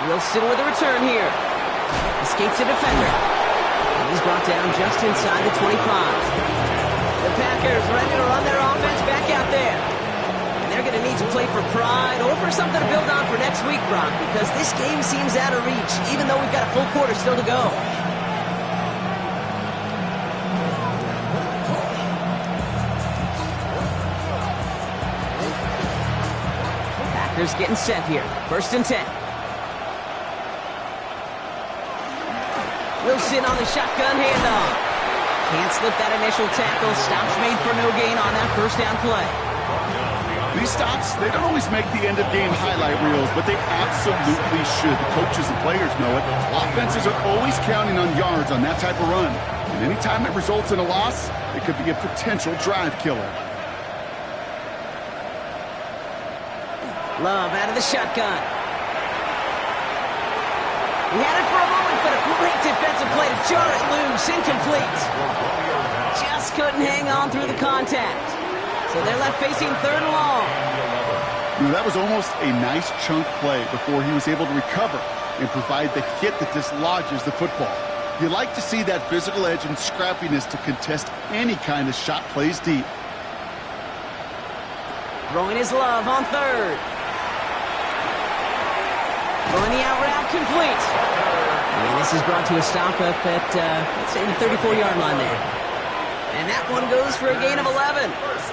Wilson with a return here. Escapes a defender. And he's brought down just inside the 25. The Packers ready to run their offense back out there. And they're going to need to play for pride or for something to build on for next week, Brock, because this game seems out of reach, even though we've got a full quarter still to go. Getting set here. First and 10. Wilson on the shotgun handoff. Can't slip that initial tackle. Stops made for no gain on that first down play. These stops, they don't always make the end-of-game highlight reels, but they absolutely should. The coaches and players know it. Offenses are always counting on yards on that type of run. And anytime it results in a loss, it could be a potential drive killer. Love out of the shotgun. He had it for a moment, but a great defensive play to jar it loose. Incomplete. Just couldn't hang on through the contact. So they're left facing 3rd and long. That was almost a nice chunk play before he was able to recover and provide the hit that dislodges the football. You like to see that physical edge and scrappiness to contest any kind of shot plays deep. Throwing his Love on 3rd. Throwing the out route complete. And this is brought to a stop up at, let's say, the 34-yard line there. And that one goes for a gain of 11.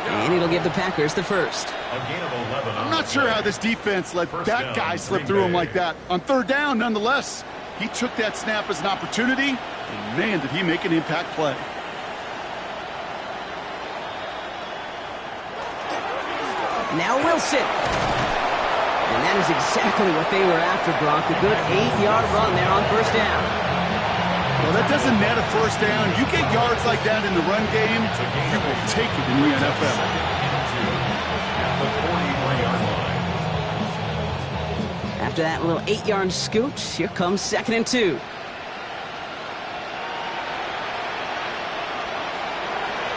And it'll give the Packers the first. I'm not sure how this defense let that guy slip through him like that. On 3rd down, nonetheless, he took that snap as an opportunity, and man, did he make an impact play. Now Wilson. And that is exactly what they were after, Brock. A good 8-yard run there on 1st down. Well, that doesn't net a 1st down. You get yards like that in the run game, you will take it in the NFL. After that little 8-yard scoot, here comes 2nd and 2.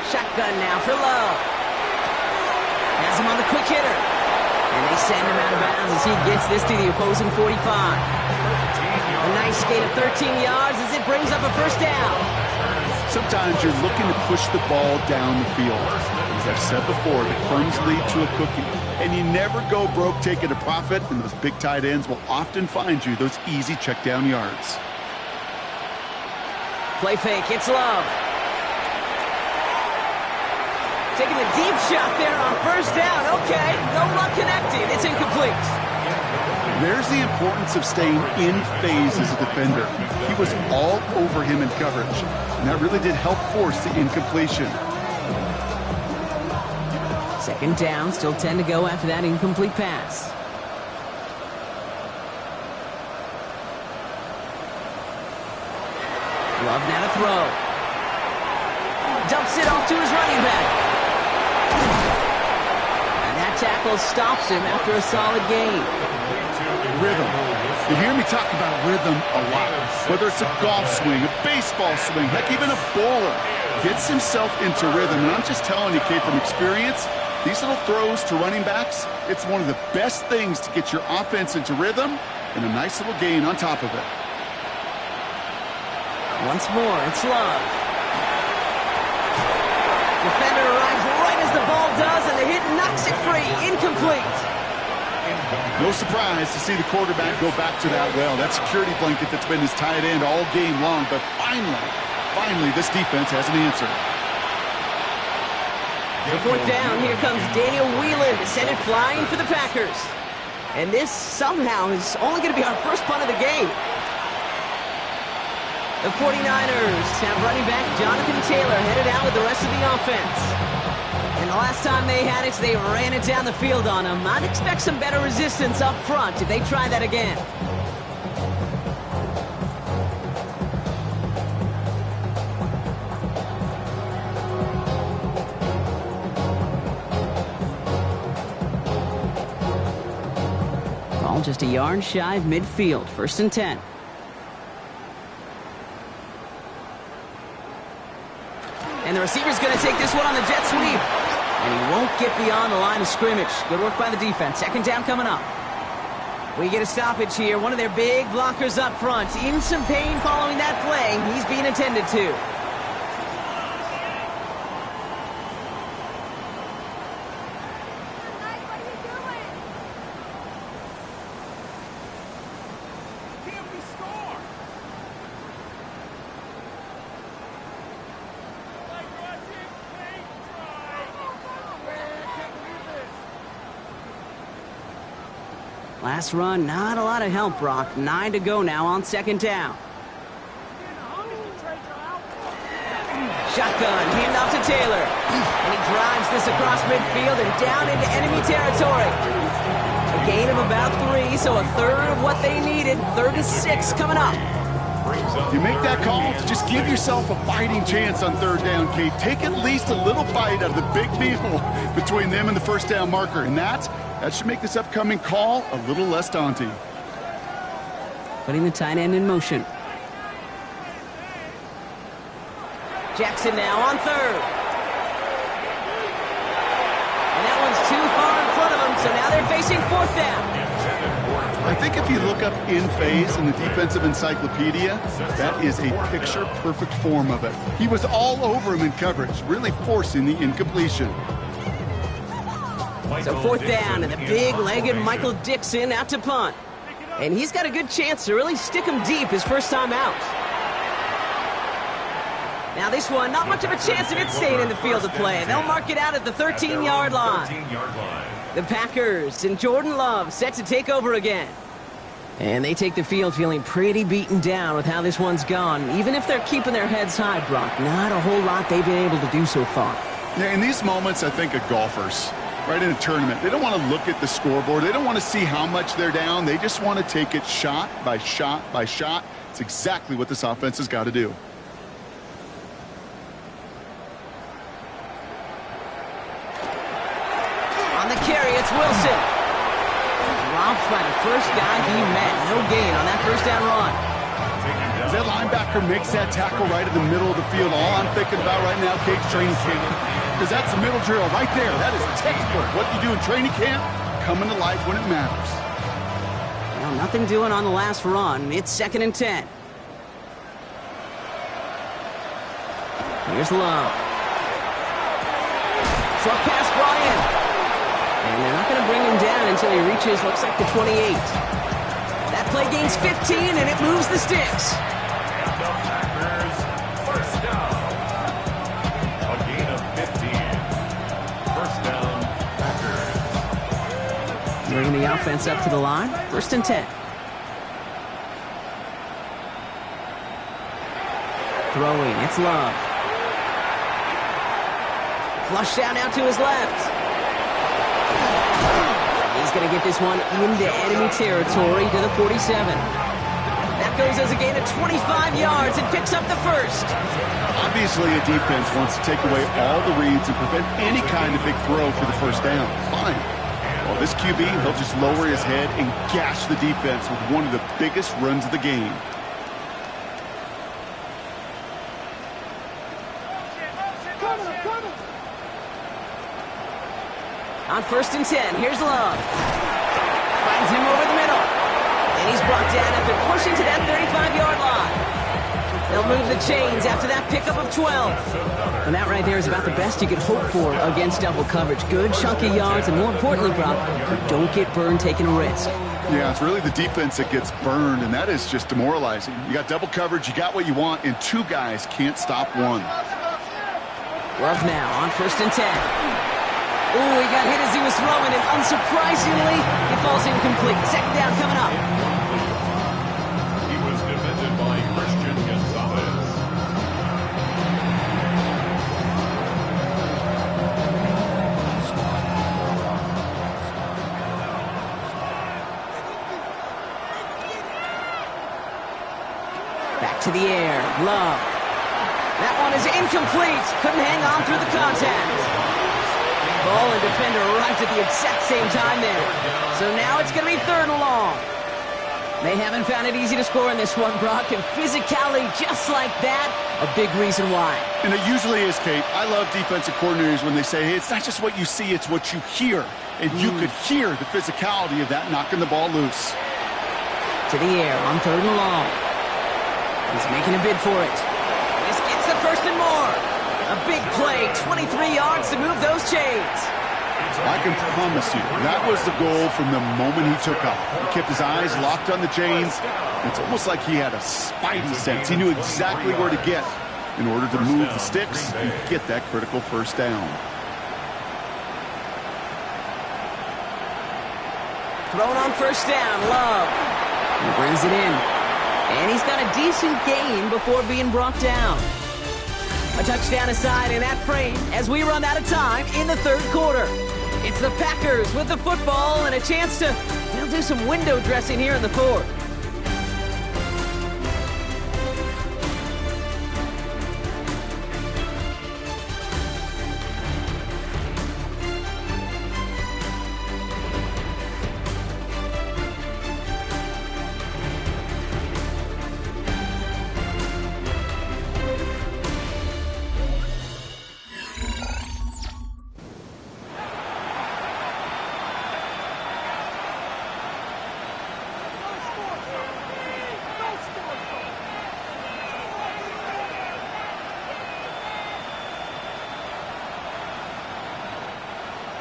Shotgun now for Love. Has him on the quick hitter. And they send him out of bounds as he gets this to the opposing 45. A nice gain of 13 yards as it brings up a 1st down. Sometimes you're looking to push the ball down the field. As I've said before, the crumbs lead to a cookie. And you never go broke taking a profit, and those big tight ends will often find you those easy check down yards. Play fake, it's Love. Taking a deep shot there on 1st down. Okay, no luck connecting. It's incomplete. There's the importance of staying in phase as a defender. He was all over him in coverage, and that really did help force the incompletion. 2nd down, still 10 to go after that incomplete pass. Love now to throw. Dumps it off to his running back. And that tackle stops him after a solid gain. Rhythm. You hear me talk about rhythm a lot. Whether it's a golf swing, a baseball swing, heck, even a bowler gets himself into rhythm. And I'm just telling you, Kate, from experience, these little throws to running backs, it's one of the best things to get your offense into rhythm and a nice little gain on top of it. Once more, it's Love. Defender arrives right as the ball does, and the hit knocks it free. Incomplete. No surprise to see the quarterback go back to that well. That security blanket that's been his tight end all game long, but finally, this defense has an answer. The 4th down, here comes Daniel Whelan to send it flying for the Packers. And this somehow is only going to be our first punt of the game. The 49ers have running back Jonathan Taylor headed out with the rest of the offense. And the last time they had it, they ran it down the field on him. I'd expect some better resistance up front if they try that again. Ball just a yard shy of midfield, 1st and 10. And the receiver's going to take this one on the jet sweep. And he won't get beyond the line of scrimmage. Good work by the defense. 2nd down coming up. We get a stoppage here. One of their big blockers up front. In some pain following that play. He's being attended to. Last run, not a lot of help, Brock. 9 to go now on 2nd down. Shotgun, handoff to Taylor. And he drives this across midfield and down into enemy territory. A gain of about 3, so a third of what they needed. 3rd and 6 coming up. You make that call to just give yourself a fighting chance on 3rd down, Kate. Take at least a little bite out of the big meal between them and the 1st down marker. And that should make this upcoming call a little less daunting. Putting the tight end in motion. Jackson now on 3rd. And that one's too far in front of them, so now they're facing 4th down. I think if you look up in phase in the defensive encyclopedia, that is a picture-perfect form of it. He was all over him in coverage, really forcing the incompletion. So 4th down, and the big-legged Michael Dixon out to punt. And he's got a good chance to really stick him deep his first time out. Now this one, not much of a chance of it staying in the field of play. They'll mark it out at the 13-yard line. The Packers and Jordan Love set to take over again. And they take the field feeling pretty beaten down with how this one's gone. Even if they're keeping their heads high, Brock, not a whole lot they've been able to do so far. Yeah, in these moments, I think of golfers, right, in a tournament. They don't want to look at the scoreboard. They don't want to see how much they're down. They just want to take it shot by shot by shot. It's exactly what this offense has got to do. On the carry, it's Wilson. Dropped by the first guy he met. No gain on that 1st down run. As that linebacker makes that tackle right in the middle of the field, all I'm thinking about right now, Kate's training camp. Because that's the middle drill right there. That is textbook. What you do in training camp, coming to life when it matters. Well, nothing doing on the last run. It's 2nd and 10. Here's Love. Short pass brought in. And they're not going to bring him down until he reaches, looks like, the 28. That play gains 15, and it moves the sticks. And the Packers, 1st down. A gain of 15. 1st down, Packers. Bringing the offense up to the line. 1st and 10. Throwing, it's Love. Flush down out to his left. He's going to get this one into enemy territory to the 47. That goes as a gain of 25 yards and picks up the 1st. Obviously, a defense wants to take away all the reads and prevent any kind of big throw for the 1st down. Fine. Well, this QB, he'll just lower his head and gash the defense with one of the biggest runs of the game. On 1st and 10, here's Love. Finds him over the middle. And he's brought down after pushing to that 35-yard line. They'll move the chains after that pickup of 12. And that right there is about the best you could hope for against double coverage. Good chunky yards, and more importantly, Brock, you don't get burned taking a risk. Yeah, it's really the defense that gets burned, and that is just demoralizing. You got double coverage, you got what you want, and 2 guys can't stop one. Love now on 1st and 10. Ooh, he got hit as he was throwing, and unsurprisingly, he falls incomplete. 2nd down coming up. He was defended by Christian Gonzalez. Back to the air. Love. That one is incomplete. Couldn't hang on through the contact. Ball and defender arrived at the exact same time there. So now it's going to be 3rd and long. They haven't found it easy to score in this one, Brock, and physicality just like that, a big reason why. And it usually is, Kate. I love defensive coordinators when they say, hey, it's not just what you see, it's what you hear. And you could hear the physicality of that knocking the ball loose. To the air on 3rd and long. He's making a bid for it. This gets the 1st and more. A big play, 23 yards to move those chains. I can promise you, that was the goal from the moment he took off. He kept his eyes locked on the chains. It's almost like he had a spidey sense. He knew exactly where to get in order to move the sticks and get that critical 1st down. Thrown on 1st down, Love. He brings it in. And he's got a decent gain before being brought down. A touchdown aside in that frame as we run out of time in the third quarter. It's the Packers with the football and a chance to, they'll do some window dressing here in the fourth.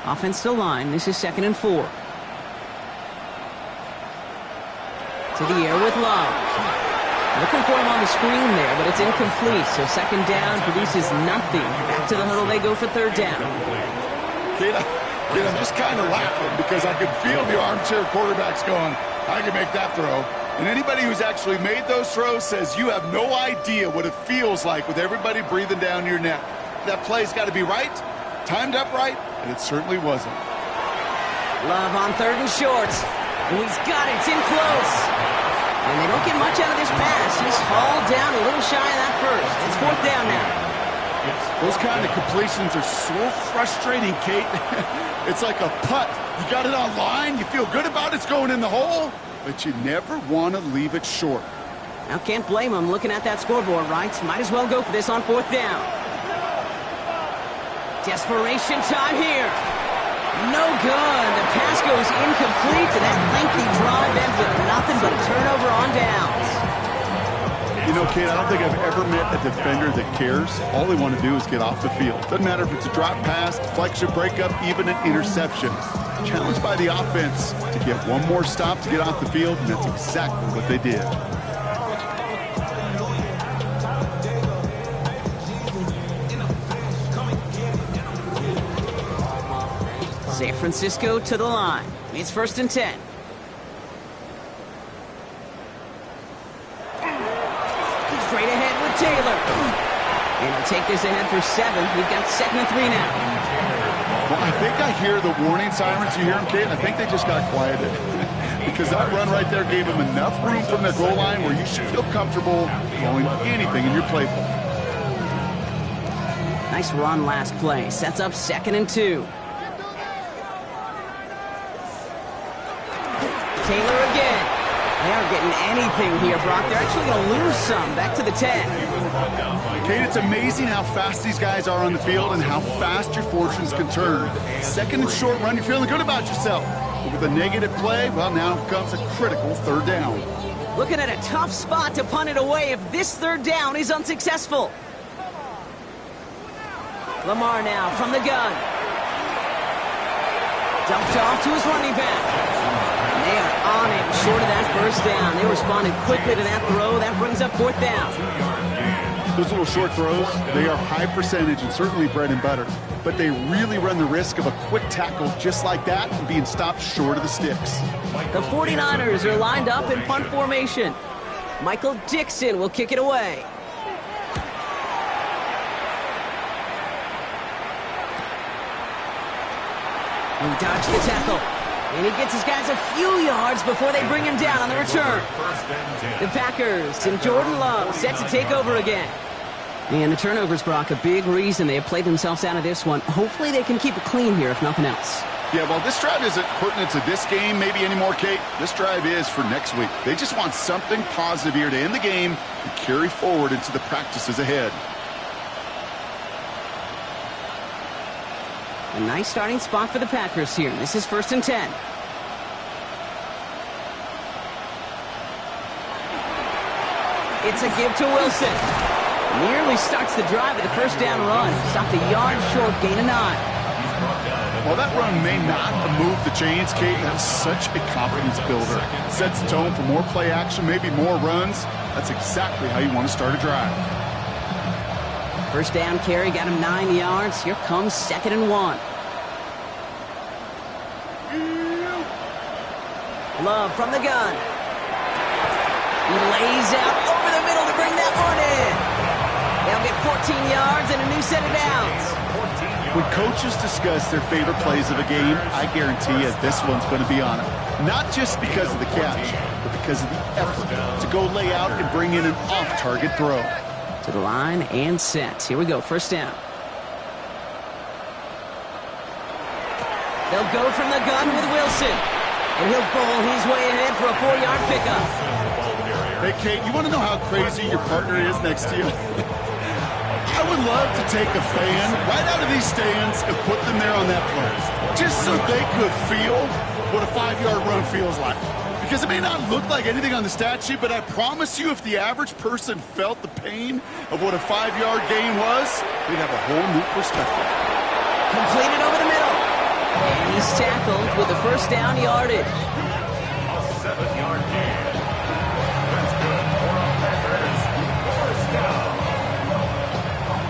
Offensive line, this is 2nd and 4. To the air with Love. Looking for him on the screen there, but it's incomplete. So 2nd down produces nothing. Back to the huddle they go for 3rd down. Kate, I'm just kind of laughing because I can feel the armchair quarterbacks going, I can make that throw. And anybody who's actually made those throws says you have no idea what it feels like with everybody breathing down your neck. That play's got to be right, timed up right, and it certainly wasn't. Love on 3rd and short. And he's got it. It's in close. And they don't get much out of this pass. He's hauled down a little shy of that first. It's 4th down now. Those kind of completions are so frustrating, Kate. It's like a putt. You got it on line. You feel good about it's going in the hole, but you never want to leave it short. Now can't blame him looking at that scoreboard, right? Might as well go for this on 4th down. Desperation time here. No good. The pass goes incomplete, and that lengthy drive ends with nothing but a turnover on downs. You know, Kate, I don't think I've ever met a defender that cares. All they want to do is get off the field. Doesn't matter if it's a drop pass, deflection, breakup, even an interception. Challenged by the offense to get one more stop to get off the field, and that's exactly what they did. San Francisco to the line. It's 1st and 10. Straight ahead with Taylor. And he'll take this ahead for 7. We've got 2nd and 3 now. Well, I think I hear the warning sirens. You hear them, Kate? I think they just got quieted. Because that run right there gave them enough room from their goal line where you should feel comfortable throwing anything in your playbook. Nice run last play. Sets up 2nd and 2. Taylor again. They aren't getting anything here, Brock. They're actually going to lose some. Back to the 10. Kate, it's amazing how fast these guys are on the field and how fast your fortunes can turn. 2nd and short run, you're feeling good about yourself. But with a negative play, well, now comes a critical 3rd down. Looking at a tough spot to punt it away if this 3rd down is unsuccessful. Lamar now from the gun. Dumped off to his running back. They are on it short of that 1st down. They responded quickly to that throw. That brings up 4th down. Those little short throws, they are high percentage and certainly bread and butter. But they really run the risk of a quick tackle just like that and being stopped short of the sticks. The 49ers are lined up in punt formation. Michael Dixon will kick it away. He dodged the tackle. And he gets his guys a few yards before they bring him down on the return. The Packers and Jordan Love set to take over again. And the turnovers, Brock, a big reason they have played themselves out of this one. Hopefully they can keep it clean here, if nothing else. Yeah, well, this drive isn't pertinent to this game maybe anymore, Kate. This drive is for next week. They just want something positive here to end the game and carry forward into the practices ahead. A nice starting spot for the Packers here. This is 1st and 10. It's a give to Wilson. Nearly starts the drive with a 1st down run. Stopped a yard short, gain of 9. While that run may not have moved the chains, Kate, that's such a confidence builder. It sets the tone for more play action, maybe more runs. That's exactly how you want to start a drive. 1st down carry, got him 9 yards. Here comes 2nd and 1. Love from the gun. He lays out over the middle to bring that one in. They'll They'll get 14 yards and a new set of downs. When coaches discuss their favorite plays of a game, I guarantee you this one's going to be on it. Not just because of the catch, but because of the effort to go lay out and bring in an off-target throw. To the line and set. Here we go, first down. They'll go from the gun with Wilson. And he'll bowl his way ahead for a 4-yard pickup. Hey, Kate, you want to know how crazy your partner is next to you? I would love to take a fan right out of these stands and put them there on that play, just so they could feel what a 5-yard run feels like. Because it may not look like anything on the stat sheet, but I promise you if the average person felt the pain of what a 5-yard gain was, they'd have a whole new perspective. Completed over the middle. And he's tackled with the first down yardage. A 7-yard gain. That's good for our Packers. First down.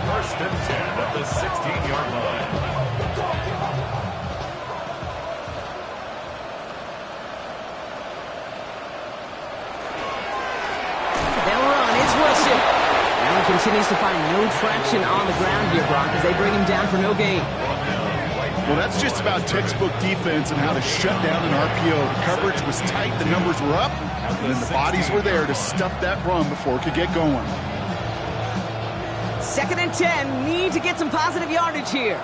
First and 10 at the 16-yard line. They'll run. It's Wilson. Allen continues to find no traction on the ground here, Brock, as they bring him down for no gain. Well, that's just about textbook defense and how to shut down an RPO. The coverage was tight, the numbers were up, and then the bodies were there to stuff that run before it could get going. 2nd and 10. Need to get some positive yardage here.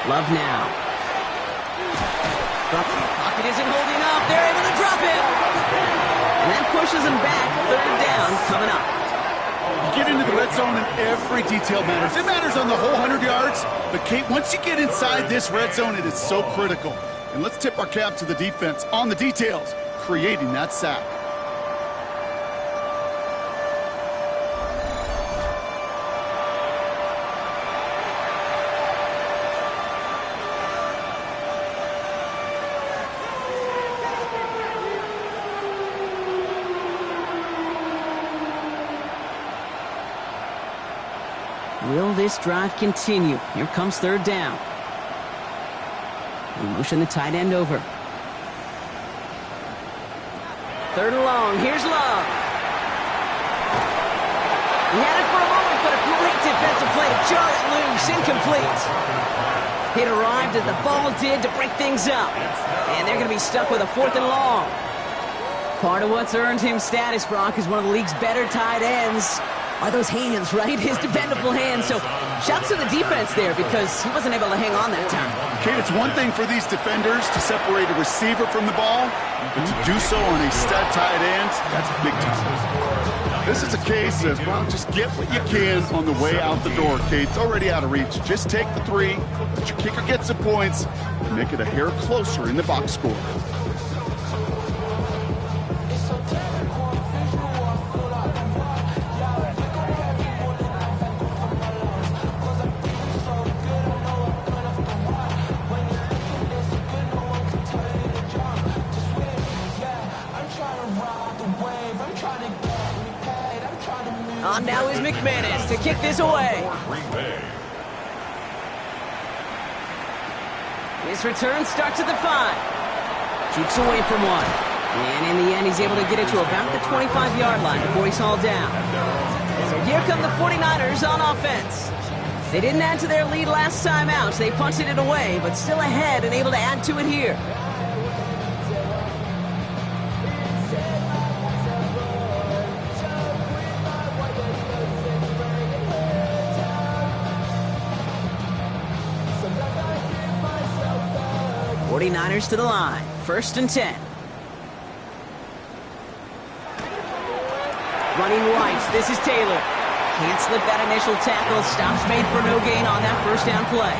Love now. Pocket isn't holding up. They're able to drop it. And that pushes him back. 3rd down coming up. You get into the red zone and every detail matters. It matters on the whole 100 yards. But, Kate, once you get inside this red zone, it is so critical. And let's tip our cap to the defense on the details, creating that sack. Will this drive continue? Here comes 3rd down. We motion the tight end over. 3rd and long. Here's Love. He had it for a moment, but a great defensive play to jar it loose. Incomplete. It arrived as the ball did to break things up. And they're going to be stuck with a 4th and long. Part of what's earned him status, Brock, is one of the league's better tight ends. Are those hands, right? His dependable hands. So shouts to the defense there because he wasn't able to hang on that time. Kate, it's one thing for these defenders to separate a receiver from the ball, but to do so on a stud tight end, that's big time. This is a case of, well, just get what you can on the way out the door, Kate. It's already out of reach. Just take the 3, let your kicker get some points, and make it a hair closer in the box score. On now is McManus to kick this away. His return starts at the 5. Shoots away from one. And in the end, he's able to get it to about the 25-yard line before he's hauled down. So here come the 49ers on offense. They didn't add to their lead last time out. They punted it away, but still ahead and able to add to it here. Niners to the line. 1st and 10. Running right. This is Taylor. Can't slip that initial tackle. Stops made for no gain on that 1st down play.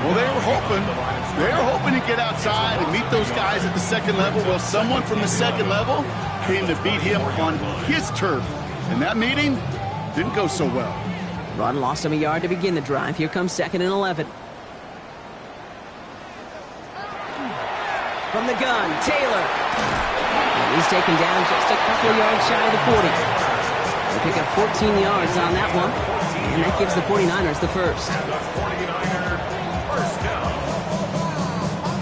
Well, they were hoping to get outside and meet those guys at the 2nd level. Well, someone from the 2nd level came to beat him on his turf. And that meeting didn't go so well. Run lost him a yard to begin the drive. Here comes 2nd and 11. From the gun, Taylor. And he's taken down just a couple of yards shy of the 40. They pick up 14 yards on that one, and that gives the 49ers the first. And the 49ers first down.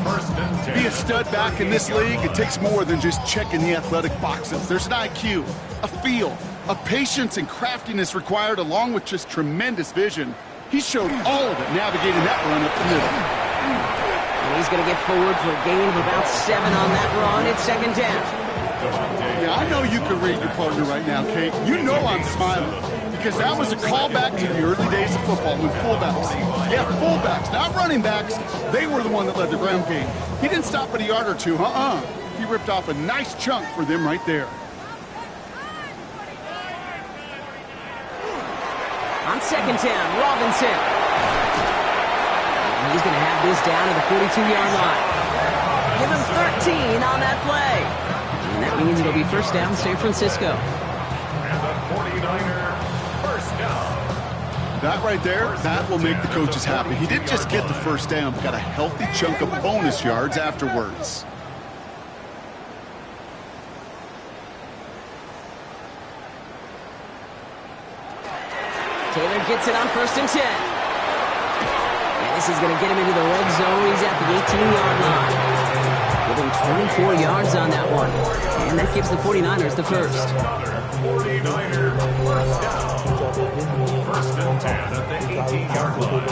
1st and be a stud back in this league, it takes more than just checking the athletic boxes. There's an IQ, a feel, a patience and craftiness required along with just tremendous vision. He showed all of it navigating that run up the middle. And he's going to get forward for a gain of about 7 on that run. It's second down. Yeah, I know you can read your partner right now, Kate. You know I'm smiling because that was a callback to the early days of football when fullbacks, fullbacks, not running backs, they were the one that led the ground game. He didn't stop at a yard or two, He ripped off a nice chunk for them right there. On second down, Robinson. And he's going to have this down at the 42-yard line. Give him 13 on that play. And that means it'll be first down, San Francisco. And the 49er first down. That right there, that will make the coaches happy. He didn't just get the first down, but got a healthy chunk of bonus yards afterwards. Taylor gets it on first and 10. And this is going to get him into the red zone. He's at the 18-yard line. Give him 24 yards on that one. And that gives the 49ers the first. 49er first down. First and 10 at the 18-yard line.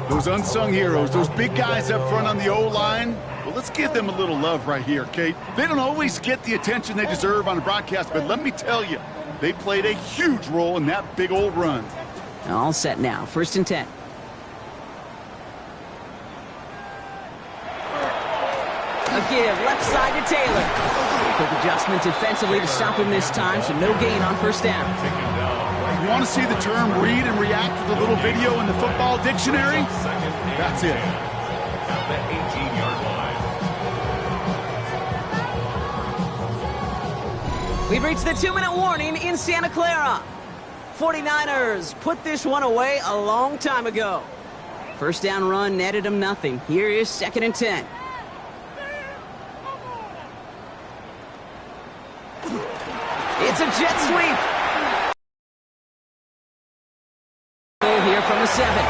Those unsung heroes, those big guys up front on the O-line, well, let's give them a little love right here, Kate. They don't always get the attention they deserve on a broadcast, but let me tell you, they played a huge role in that big old run. All set now. First and 10. A give left side to Taylor. Quick adjustment defensively to stop him this time, so no gain on first down. You want to see the term read and react to the little video in the football dictionary? That's it. At the 18-yard line. We've reached the 2-minute warning in Santa Clara. 49ers put this one away a long time ago. First down run netted them nothing. Here is second and 10. It's a jet sweep. Here from the 7.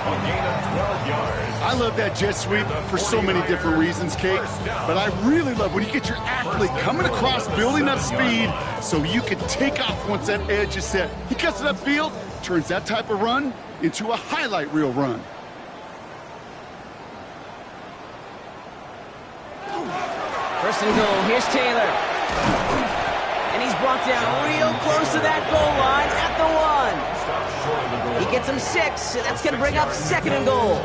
A gain of 12 yards. I love that jet sweep for so many different reasons, Kate. But I really love when you get your athlete coming across, building up speed so you can take off once that edge is set. He cuts it upfield, turns that type of run into a highlight reel run. First and goal, here's Taylor. And he's brought down real close to that goal line at the 1. He gets him 6, and that's going to bring up second and goal.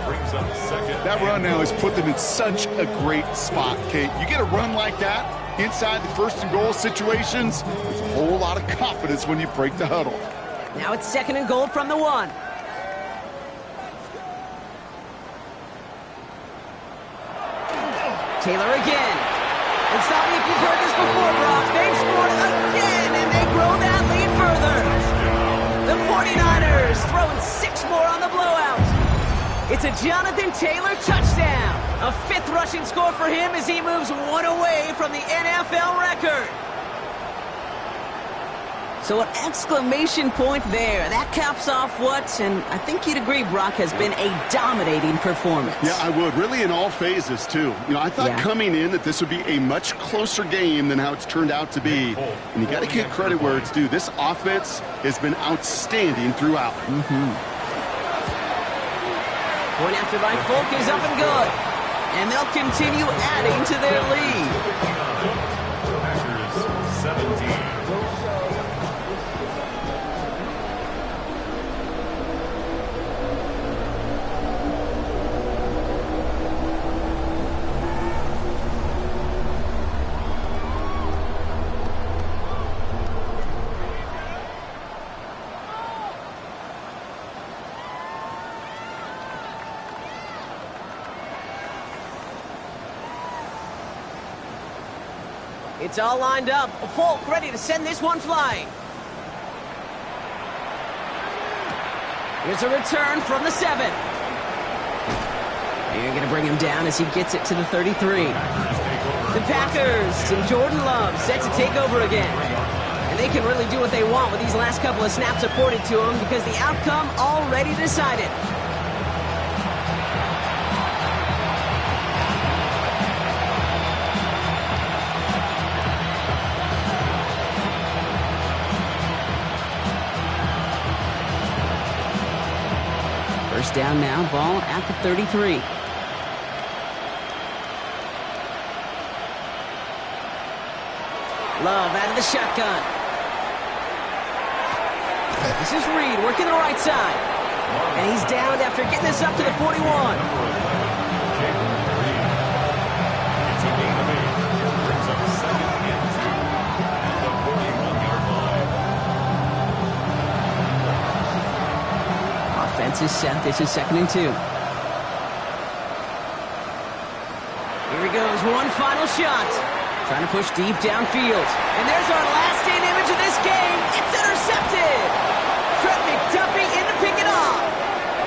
That run now has put them in such a great spot, Kate. You get a run like that inside the first and goal situations, there's a whole lot of confidence when you break the huddle. Now it's second and goal from the 1. Taylor again. And stop me if you've heard this before, Brock. They've scored again, and they grow that lead further. The 49ers throwing 6 more on the blowout. It's a Jonathan Taylor touchdown. A 5th rushing score for him as he moves 1 away from the NFL record. So an exclamation point there. That caps off what, and I think you'd agree, Brock, has been a dominating performance. Yeah, I would. Really in all phases, too. You know, I thought coming in that this would be a much closer game than how it's turned out to be. And you got to give credit where it's due. This offense has been outstanding throughout. Point after by Folk is up and good. And they'll continue adding to their lead. Packers 17. It's all lined up. Folk ready to send this one flying. Here's a return from the 7. You're going to bring him down as he gets it to the 33. The Packers and Jordan Love set to take over again. And they can really do what they want with these last couple of snaps afforded to them because the outcome already decided. down now, ball at the 33. Love out of the shotgun. This is Reed working the right side. And he's down after getting this up to the 41. It's a gain of 8. Brings up 2nd and 2 at the 41-yard line. Offense is set. This is 2nd and 2. Here he goes. One final shot. Trying to push deep downfield. And there's our last-in image of this game. It's intercepted. Trent McDuffie in to pick it off.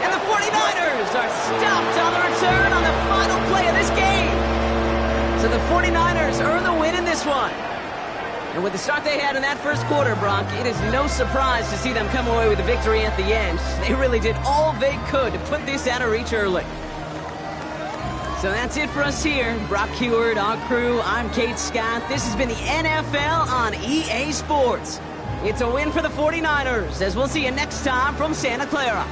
And the 49ers are stopped on the return on the final play of this game. So the 49ers earn the win in this one. And with the start they had in that first quarter, Brock, it is no surprise to see them come away with a victory at the end. They really did all they could to put this out of reach early. So that's it for us here. Brock Huard, our crew, I'm Kate Scott. This has been the NFL on EA Sports. It's a win for the 49ers, as we'll see you next time from Santa Clara.